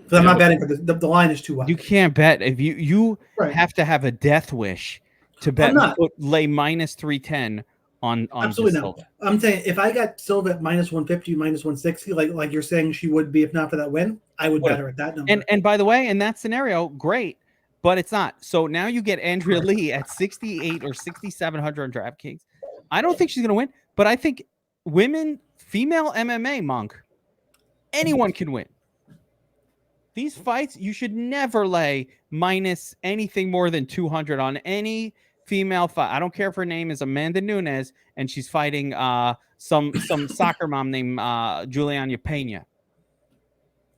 Because I'm not betting for the line is too wide. You can't bet. If you have to have a death wish to bet, lay minus 310 on absolutely not. Silva. I'm saying if I got Silva at minus 150, minus 160, like you're saying she would be if not for that win, I would bet her at that number. And by the way, in that scenario, great, but it's not. So now you get Andrea Lee at 68 or 6,700 on DraftKings. I don't think she's going to win, but I think female MMA, Monk, anyone can win. These fights, you should never lay minus anything more than 200 on any female fight. I don't care if her name is Amanda Nunes and she's fighting some soccer mom named Juliana Pena.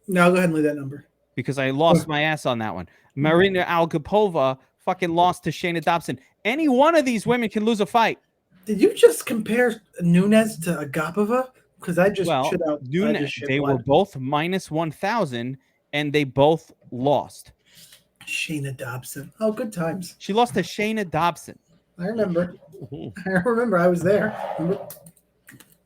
No, go ahead and leave that number. Because I lost my ass on that one. Marina Algapova fucking lost to Shayna Dobson. Any one of these women can lose a fight. Did you just compare Nunes to Agapova? Because I just they were both minus 1,000 and they both lost. Shayna Dobson. Oh, good times. She lost to Shayna Dobson. I remember. I was there.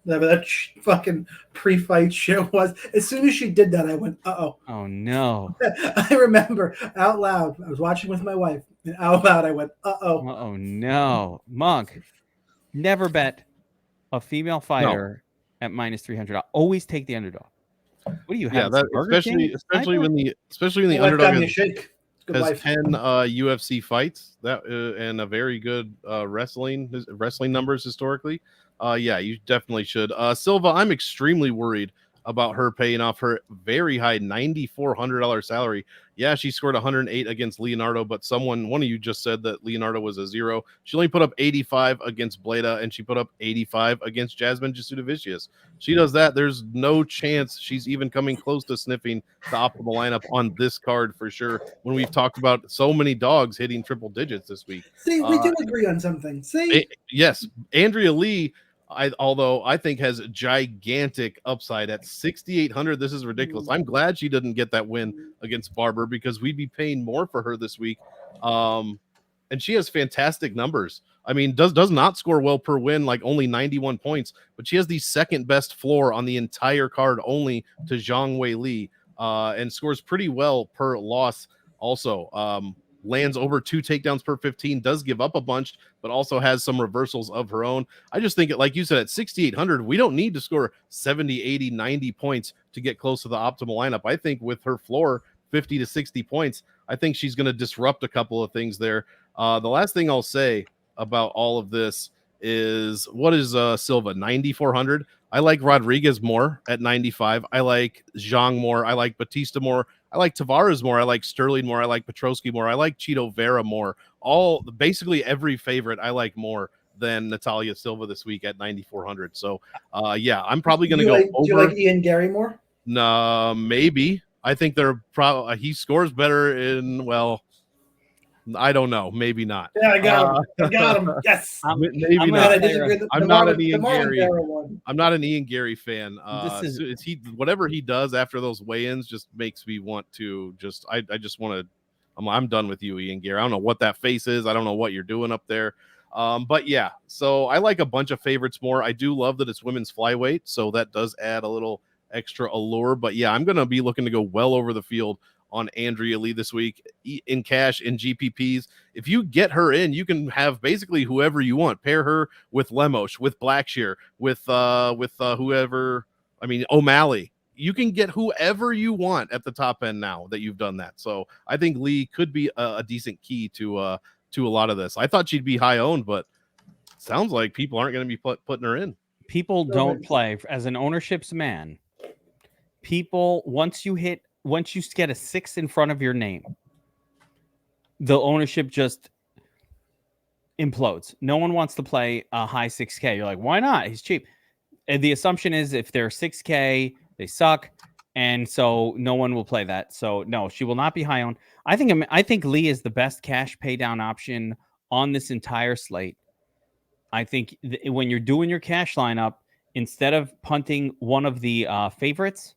Whatever that fucking pre-fight show was. As soon as she did that, I went, uh-oh. Oh, no. I remember out loud. I was watching with my wife, and out loud I went, uh-oh. Oh, no. Monk, never bet a female fighter at minus 300. Always take the underdog. What do you have? Yeah, especially when the underdog has 10 UFC fights and a very good wrestling numbers historically. You definitely should. Silva, I'm extremely worried about her paying off her very high $9,400 salary. Yeah, she scored 108 against Leonardo, but one of you just said that Leonardo was a 0. She only put up 85 against Bleda, and she put up 85 against Jasmine Jasudavicius. She does that. There's no chance she's even coming close to sniffing the optimal lineup on this card for sure, when we've talked about so many dogs hitting triple digits this week. See, we do agree on something. See? Yes, Andrea Lee, although I think has gigantic upside at 6,800. This is ridiculous. I'm glad she didn't get that win against Barber because we'd be paying more for her this week. And she has fantastic numbers. I mean, does not score well per win, like only 91 points, but she has the second best floor on the entire card, only to Zhang Wei Li, and scores pretty well per loss. Also, lands over 2 takedowns per 15, does give up a bunch, but also has some reversals of her own. I just think, like you said, at 6,800, we don't need to score 70, 80, 90 points to get close to the optimal lineup. I think with her floor, 50 to 60 points, I think she's going to disrupt a couple of things there. The last thing I'll say about all of this is, what is Silva, 9,400? I like Rodrigues more at 95. I like Zhang more. I like Bautista more. I like Tavares more. I like Sterling more. I like Petroski more. I like Vera more. Basically every favorite I like more than Natalia Silva this week at 9,400. So, yeah, I'm probably going to go over. Do you like Ian Garry more? No, maybe. I think they're probably he scores better in I don't know. Maybe not. Yeah, I got him. I got him. Yes. Maybe not. I'm not an Ian Garry. I'm not an Ian Garry fan. Whatever he does after those weigh-ins just makes me want to I just want to. I'm done with you, Ian Garry. I don't know what that face is. I don't know what you're doing up there. But yeah, so I like a bunch of favorites more. I do love that it's women's flyweight, so that does add a little extra allure. But yeah, I'm going to be looking to go well over the field on Andrea Lee this week in cash in GPPs. If you get her in, you can have basically whoever you want. Pair her with Lemos, with Blackshear, with whoever. I mean, O'Malley. You can get whoever you want at the top end now that you've done that. So I think Lee could be a decent key to a lot of this. I thought she'd be high owned, but sounds like people aren't going to be putting her in. People don't play as an ownership's man. People once you get a 6 in front of your name, the ownership just implodes. No one wants to play a high 6K. You're like, why not? He's cheap. And the assumption is if they're 6K, they suck. And so no one will play that. So no, she will not be high owned. I think Lee is the best cash pay down option on this entire slate. I think when you're doing your cash lineup, instead of punting one of the favorites,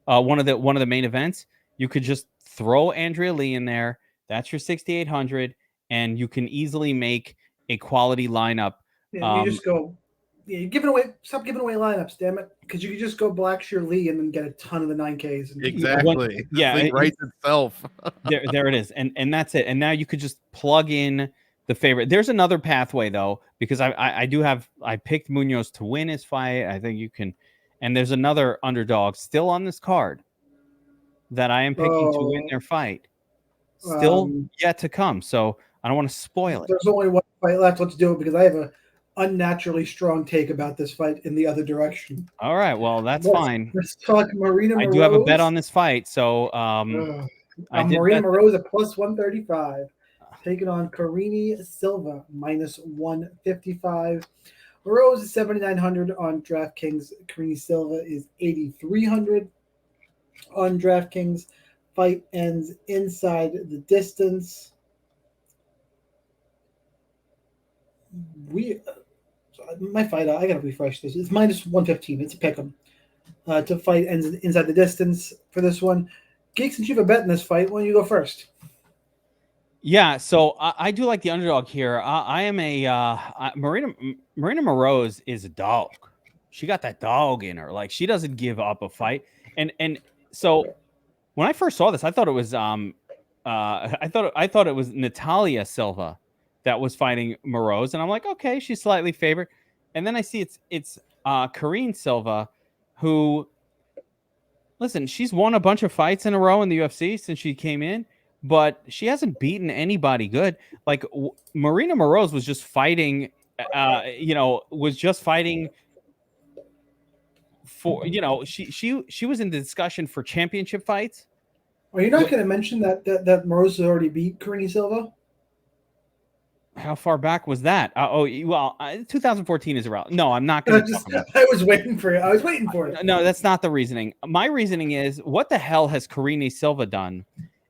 one of the main events, you could just throw Andrea Lee in there. That's your 6,800, and you can easily make a quality lineup. Yeah, you just go. Yeah, you're giving away. Stop giving away lineups, damn it! Because you could just go Blackshear Lee and then get a ton of the 9Ks. Exactly. It writes itself. there it is, and that's it. And now you could just plug in the favorite. There's another pathway though, because I picked Munhoz to win his fight. I think you can. And there's another underdog still on this card that I am picking to win their fight. Still yet to come. So I don't want to spoil it. There's only one fight left. Let's do it because I have a unnaturally strong take about this fight in the other direction. All right. Well, that's fine. Let's talk Marina Moroz. I do have a bet on this fight. So Marina Moroz at plus 135. Taking on Karini Silva minus 155. Moroz is 7,900 on DraftKings. Karini Silva is 8,300 on DraftKings. Fight ends inside the distance. My fight, I gotta refresh this. It's minus 115. It's a pick'em. To fight ends inside the distance for this one. Geeks, since you have a bet in this fight, why don't you go first? Yeah, so I do like the underdog here. I am Marina Moroz is a dog. She got that dog in her. Like she doesn't give up a fight. And so when I first saw this, I thought it was I thought it was Natalia Silva that was fighting Moroz, and I'm like, okay, she's slightly favored. And then I see it's Karini Silva, who, listen, she's won a bunch of fights in a row in the UFC since she came in. But she hasn't beaten anybody good. Like Marina Moroz was just fighting, for, she was in the discussion for championship fights. Are you not going to mention that Moroz has already beat Karini Silva? How far back was that? 2014 is around. No, I'm not going to. I was waiting for it. I was waiting for it. No, that's not the reasoning. My reasoning is, what the hell has Karini Silva done?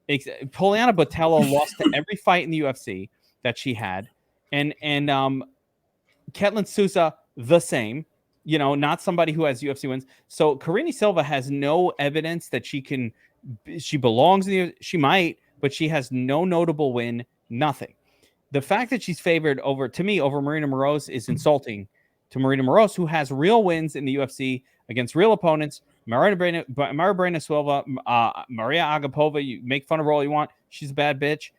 Poliana Botello lost to every fight in the UFC that she had, and Ketlin Sousa the same. Not somebody who has UFC wins. So Karini Silva has no evidence that she belongs in the. She might, but she has no notable win. Nothing. The fact that she's favored over Marina Moroz is insulting to Marina Moroz, who has real wins in the UFC against real opponents. Maria Silva, Maria Agapova, you make fun of her all you want. She's a bad bitch.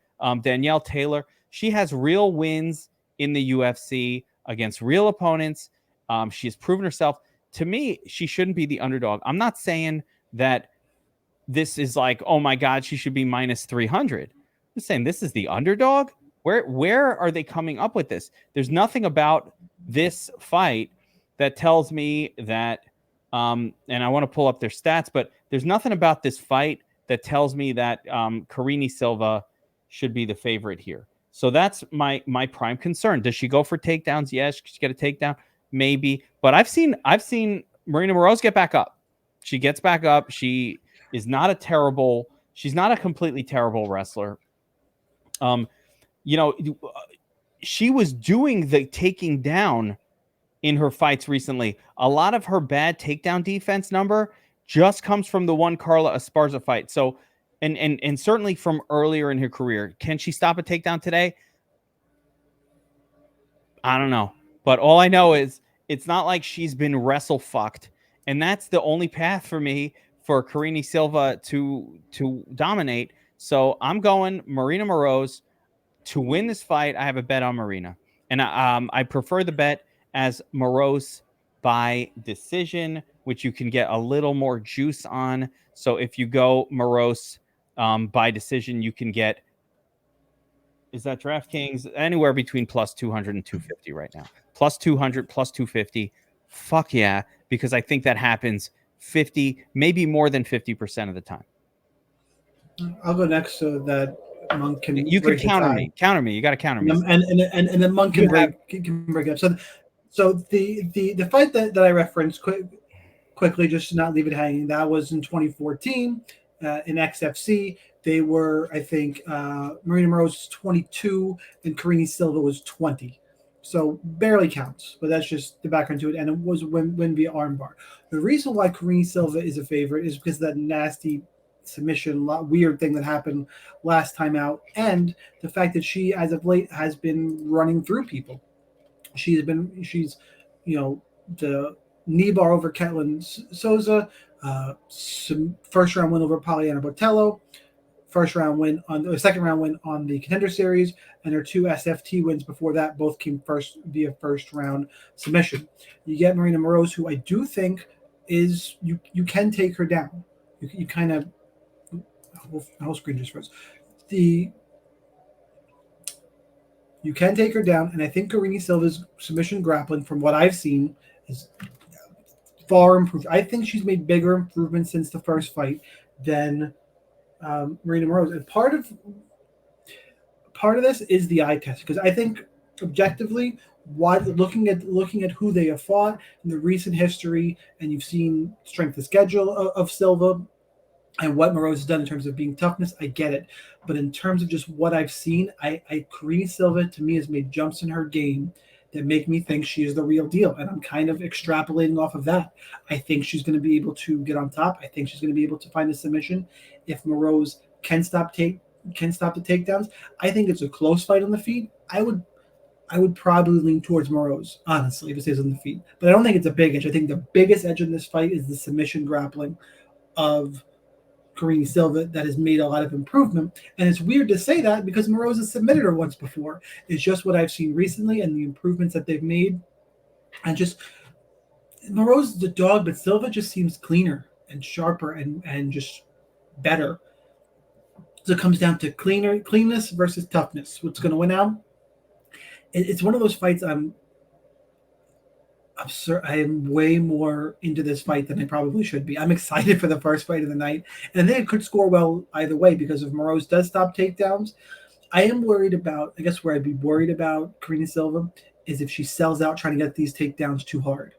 Danielle Taylor, she has real wins in the UFC against real opponents. She has proven herself. To me, she shouldn't be the underdog. I'm not saying that this is like, oh my God, she should be minus 300. I'm just saying this is the underdog. Where are they coming up with this? There's nothing about this fight that tells me that, and I want to pull up their stats, but there's nothing about this fight that tells me that Karini Silva should be the favorite here. So that's my prime concern. Does she go for takedowns? Yes. She get a takedown? Maybe. But I've seen Marina Moroz get back up. She gets back up. She's not a completely terrible wrestler. She was doing the taking down in her fights recently. A lot of her bad takedown defense number just comes from the one Carla Esparza fight. So, and certainly from earlier in her career. Can she stop a takedown today? I don't know. But all I know is it's not like she's been wrestle fucked. And that's the only path for me for Karini Silva to dominate. So I'm going Marina Moroz to win this fight. I have a bet on Marina. And I prefer the bet as Moroz by decision, which you can get a little more juice on. So if you go Moroz by decision, you can get, is that DraftKings? Anywhere between plus 200 and 250 right now. Plus 200, plus 250. Fuck yeah, because I think that happens 50, maybe more than 50% of the time. I'll go next so that Monk can. You can counter me. Counter me. You got to counter me. And then Monk can break it up. So the fight that I referenced quickly, just to not leave it hanging, that was in 2014 in XFC. They were, I think, Marina Moroz was 22 and Karini Silva was 20. So barely counts, but that's just the background to it. And it was win via armbar. The reason why Karini Silva is a favorite is because of that nasty submission, weird thing that happened last time out, and the fact that she, as of late, has been running through people. She's the knee bar over Ketlin Souza, some first round win over Poliana Botello, second round win on the Contender Series, and her 2 SFT wins before that both came via first round submission. You get Marina Moroz, who I do think is you can take her down. You kind of whole screen just froze. You can take her down, and I think Karini Silva's submission grappling, from what I've seen, is far improved. I think she's made bigger improvements since the first fight than Marina Moroz. And part of this is the eye test, because I think objectively, looking at who they have fought in the recent history, and you've seen strength of schedule of Silva and what Moroz has done in terms of being toughness, I get it. But in terms of just what I've seen, Karini Silva, to me, has made jumps in her game that make me think she is the real deal. And I'm kind of extrapolating off of that. I think she's going to be able to get on top. I think she's going to be able to find a submission. If Moroz can stop the takedowns, I think it's a close fight on the feet. I would probably lean towards Moroz, honestly, if it stays on the feet. But I don't think it's a big edge. I think the biggest edge in this fight is the submission grappling of Karini Silva that has made a lot of improvement. And it's weird to say that because Moroz has submitted her once before. It's just what I've seen recently and the improvements that they've made. And just Moroz is the dog, but Silva just seems cleaner and sharper and just better. So it comes down to cleanness versus toughness. What's going to win out? It's one of those fights I am way more into this fight than I probably should be. I'm excited for the first fight of the night, and I think it could score well either way, because if Moroz does stop takedowns, I am worried about, I guess where I'd be worried about Karini Silva is if she sells out trying to get these takedowns too hard.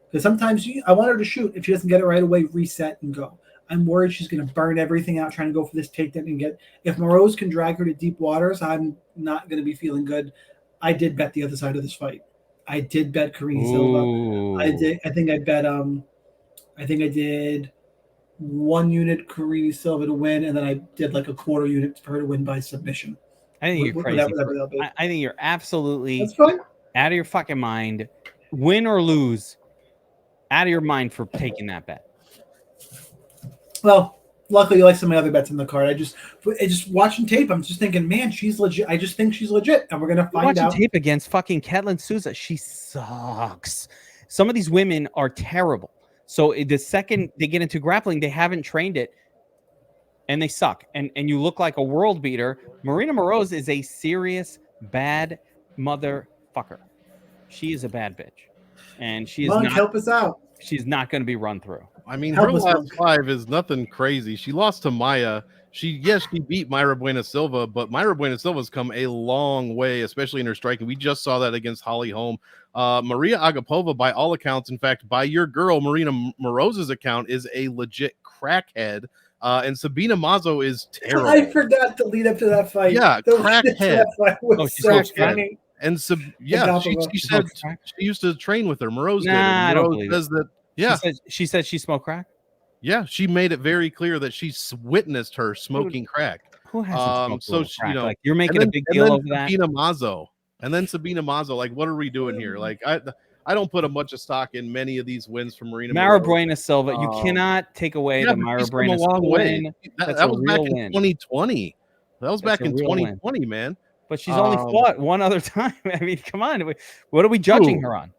Because sometimes I want her to shoot. If she doesn't get it right away, reset and go. I'm worried she's going to burn everything out trying to go for this takedown and get. If Moroz can drag her to deep waters, I'm not going to be feeling good. I did bet the other side of this fight. I did bet Karini Silva. I did 1 unit Karini Silva to win, and then I did like a quarter unit for her to win by submission. I think you're crazy. I think you're absolutely out of your fucking mind. Win or lose, out of your mind for taking that bet. Well, luckily, you like some of my other bets in the card. I just watching tape, I'm just thinking, man, she's legit. I just think she's legit, and we're gonna find out. Watching tape against fucking Ketlin Souza, she sucks. Some of these women are terrible. So the second they get into grappling, they haven't trained it, and they suck. And you look like a world beater. Marina Moroz is a serious bad motherfucker. She is a bad bitch. and she is Monk, not. help us out. She's not going to be run through. I mean, Help her us, last Monk. 5 is nothing crazy. She lost to Maya. She beat Mayra Buena Silva, but Mayra Buena Silva's come a long way, especially in her striking. We just saw that against Holly Holm. Maria Agapova, by all accounts, in fact, by your girl Marina Moroz's account, is a legit crackhead. And Sabina Mazo is terrible. I forgot to lead up to that fight. Yeah, crackhead. That fight was she's so so funny. And she said she used to train with her. Moroz did. Nah, I don't Moroz believe says that. Yeah, she said she smoked crack. Yeah, she made it very clear that she witnessed her smoking crack. Who hasn't smoked so crack? you know, Like, you're making a big deal over that. Sabina Mazo, and then Sabina Mazo. Like, what are we doing here? Like, I don't put a bunch of stock in many of these wins from Marina. Mayra Buena Silva. You cannot take away the Mayra Buena Silva win. That was back in 2020. That was back in 2020, man. But she's only fought one other time. I mean, come on. What are we judging her on?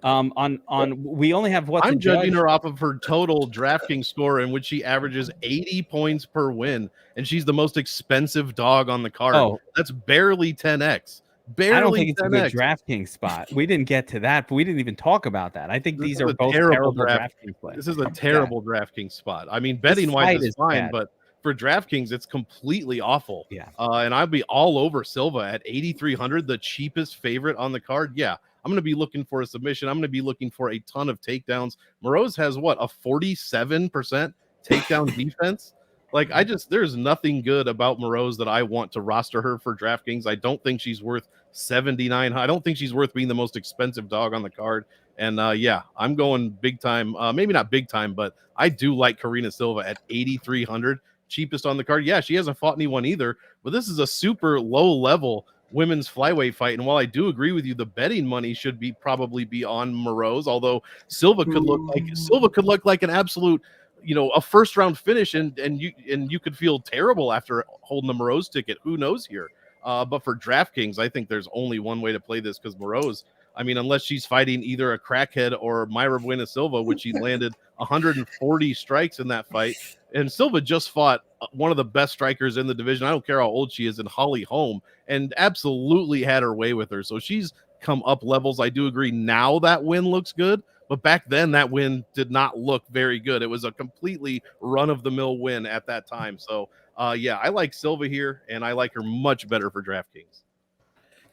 We only have what I'm judging her off of her total DraftKings score, in which she averages 80 points per win, and she's the most expensive dog on the card. Oh, that's barely 10x. Barely. I don't think it's 10x. a good DraftKings spot. We didn't get to that, but we didn't even talk about that. I think these are both terrible DraftKings plays. This is a terrible DraftKings spot. I mean, betting wise is fine, but for DraftKings, it's completely awful. Yeah. And I'd be all over Silva at 8,300, the cheapest favorite on the card. Yeah. I'm going to be looking for a submission. I'm going to be looking for a ton of takedowns. Moroz has a 47% takedown defense. Like, there's nothing good about Moroz that I want to roster her for DraftKings. I don't think she's worth 79. I don't think she's worth being the most expensive dog on the card. And yeah, I'm going big time. Maybe not big time, but I do like Karina Silva at 8,300, cheapest on the card. Yeah, she hasn't fought anyone either, but this is a super low level women's flyweight fight. And while I do agree with you, the betting money should probably be on Moroz, although Silva could look like an absolute, a first round finish, and you could feel terrible after holding the Moroz ticket. Who knows here? But for DraftKings, I think there's only one way to play this, because Moroz, I mean, unless she's fighting either a crackhead or Mayra Buena Silva, which she landed 140 strikes in that fight. And Silva just fought one of the best strikers in the division. I don't care how old she is, in Holly Holm, and absolutely had her way with her. So she's come up levels. I do agree now that win looks good, but back then that win did not look very good. It was a completely run-of-the-mill win at that time. So, yeah, I like Silva here, and I like her much better for DraftKings.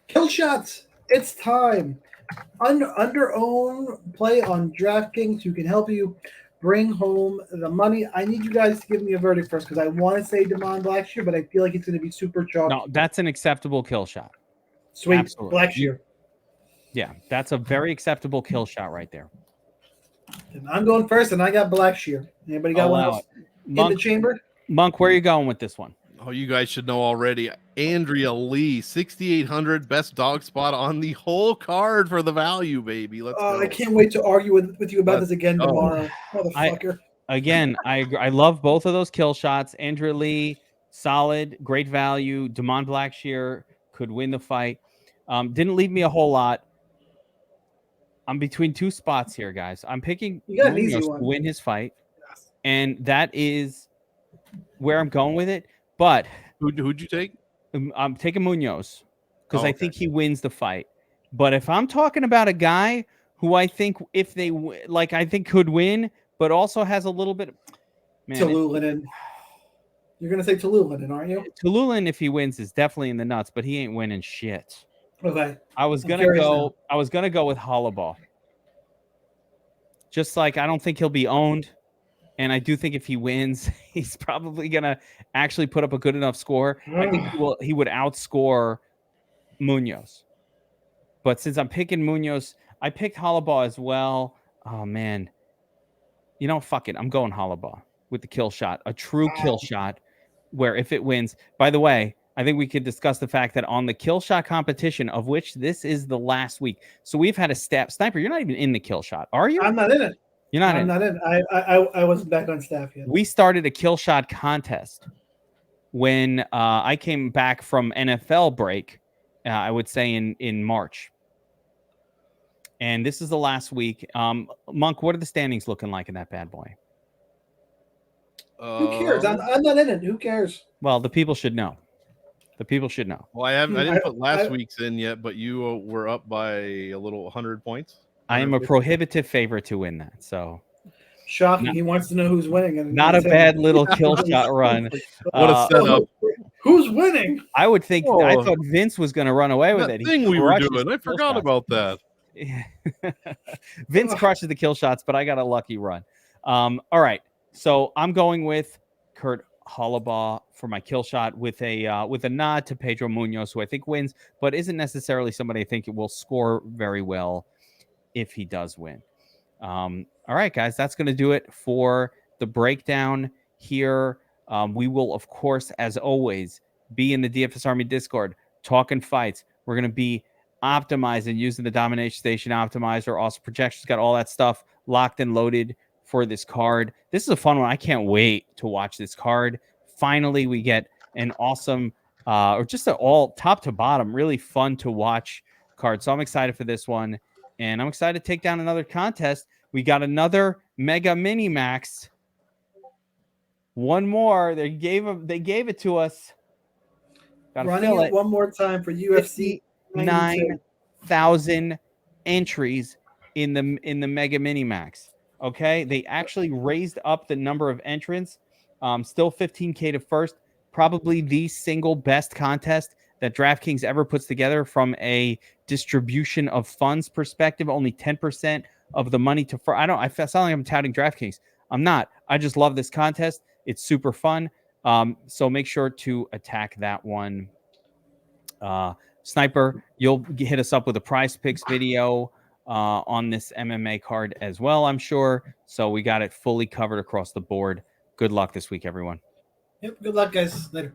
Kill shots. It's time. Under own play on DraftKings, who can help you bring home the money. I need you guys to give me a verdict first, because I want to say Damon Blackshear, but I feel like it's going to be super chalky. No, that's an acceptable kill shot. Sweet. Absolutely. Blackshear. Yeah, that's a very acceptable kill shot right there. And I'm going first, and I got Blackshear. Anybody got one else in the chamber? Monk, where are you going with this one? Oh, you guys should know already. Andrea Lee, 6,800, best dog spot on the whole card for the value, baby. Let's go. I can't wait to argue with you about this again tomorrow, motherfucker. I love both of those kill shots. Andrea Lee, solid, great value. Damon Blackshear could win the fight. Didn't leave me a whole lot. I'm between two spots here, guys. I'm picking Munhoz to win his fight, and that is where I'm going with it. But who'd you take? I'm taking Munhoz because I think he wins the fight. But if I'm talking about a guy who I think I think could win, but also has a little bit, Tiuliulin. You're gonna say Tiuliulin, aren't you? Tiuliulin, if he wins, is definitely in the nuts, but he ain't winning shit. Okay. I was gonna go with Holobaugh. Just like I don't think he'll be owned. And I do think if he wins, he's probably going to actually put up a good enough score. I think he would outscore Munhoz. But since I'm picking Munhoz, I picked Holobaugh as well. Oh, man. Fuck it. I'm going Holobaugh with the kill shot. A true kill shot where if it wins. By the way, I think we could discuss the fact that on the kill shot competition, of which this is the last week. So we've had a Sniper, you're not even in the kill shot, are you? I'm not in it. You're not I'm not in. I wasn't back on staff yet. We started a kill shot contest when I came back from NFL break, I would say in March. And this is the last week. Monk, what are the standings looking like in that bad boy? Who cares? I'm not in it. Who cares? Well, the people should know. Well, I didn't put last week's in yet, but you were up by a little 100 points. I am a prohibitive favorite to win that. So Shocking. He wants to know who's winning. And not a bad little kill shot run. What a setup. Who's winning? I would think. Whoa. I thought Vince was going to run away with That it. thing we were doing. I forgot about that. Vince crushes the kill shots, but I got a lucky run. All right. So I'm going with Kurt Holobaugh for my kill shot with a nod to Pedro Munhoz, who I think wins, but isn't necessarily somebody I think it will score very well if he does win. All right, guys, that's going to do it for the breakdown here. We will, of course, as always, be in the DFS Army Discord talking fights. We're going to be optimizing using the Domination Station Optimizer. Also, projections, got all that stuff locked and loaded for this card. This is a fun one. I can't wait to watch this card. Finally, we get an awesome, or just an all top to bottom, really fun to watch card. So I'm excited for this one, and I'm excited to take down another contest. We got another Mega Mini Max. One more. They gave it to us. Gotta Running fill it one more time for UFC 9,000 entries in the Mega Mini Max. Okay, they actually raised up the number of entrants. Still 15K to first. Probably the single best contest that DraftKings ever puts together from a distribution of funds perspective. Only 10% of the money to. I sound like I'm touting DraftKings. I'm not. I just love this contest. It's super fun. So make sure to attack that one. Sniper, you'll hit us up with a Prize Picks video on this MMA card as well, I'm sure. So we got it fully covered across the board. Good luck this week, everyone. Yep. Good luck, guys. Later.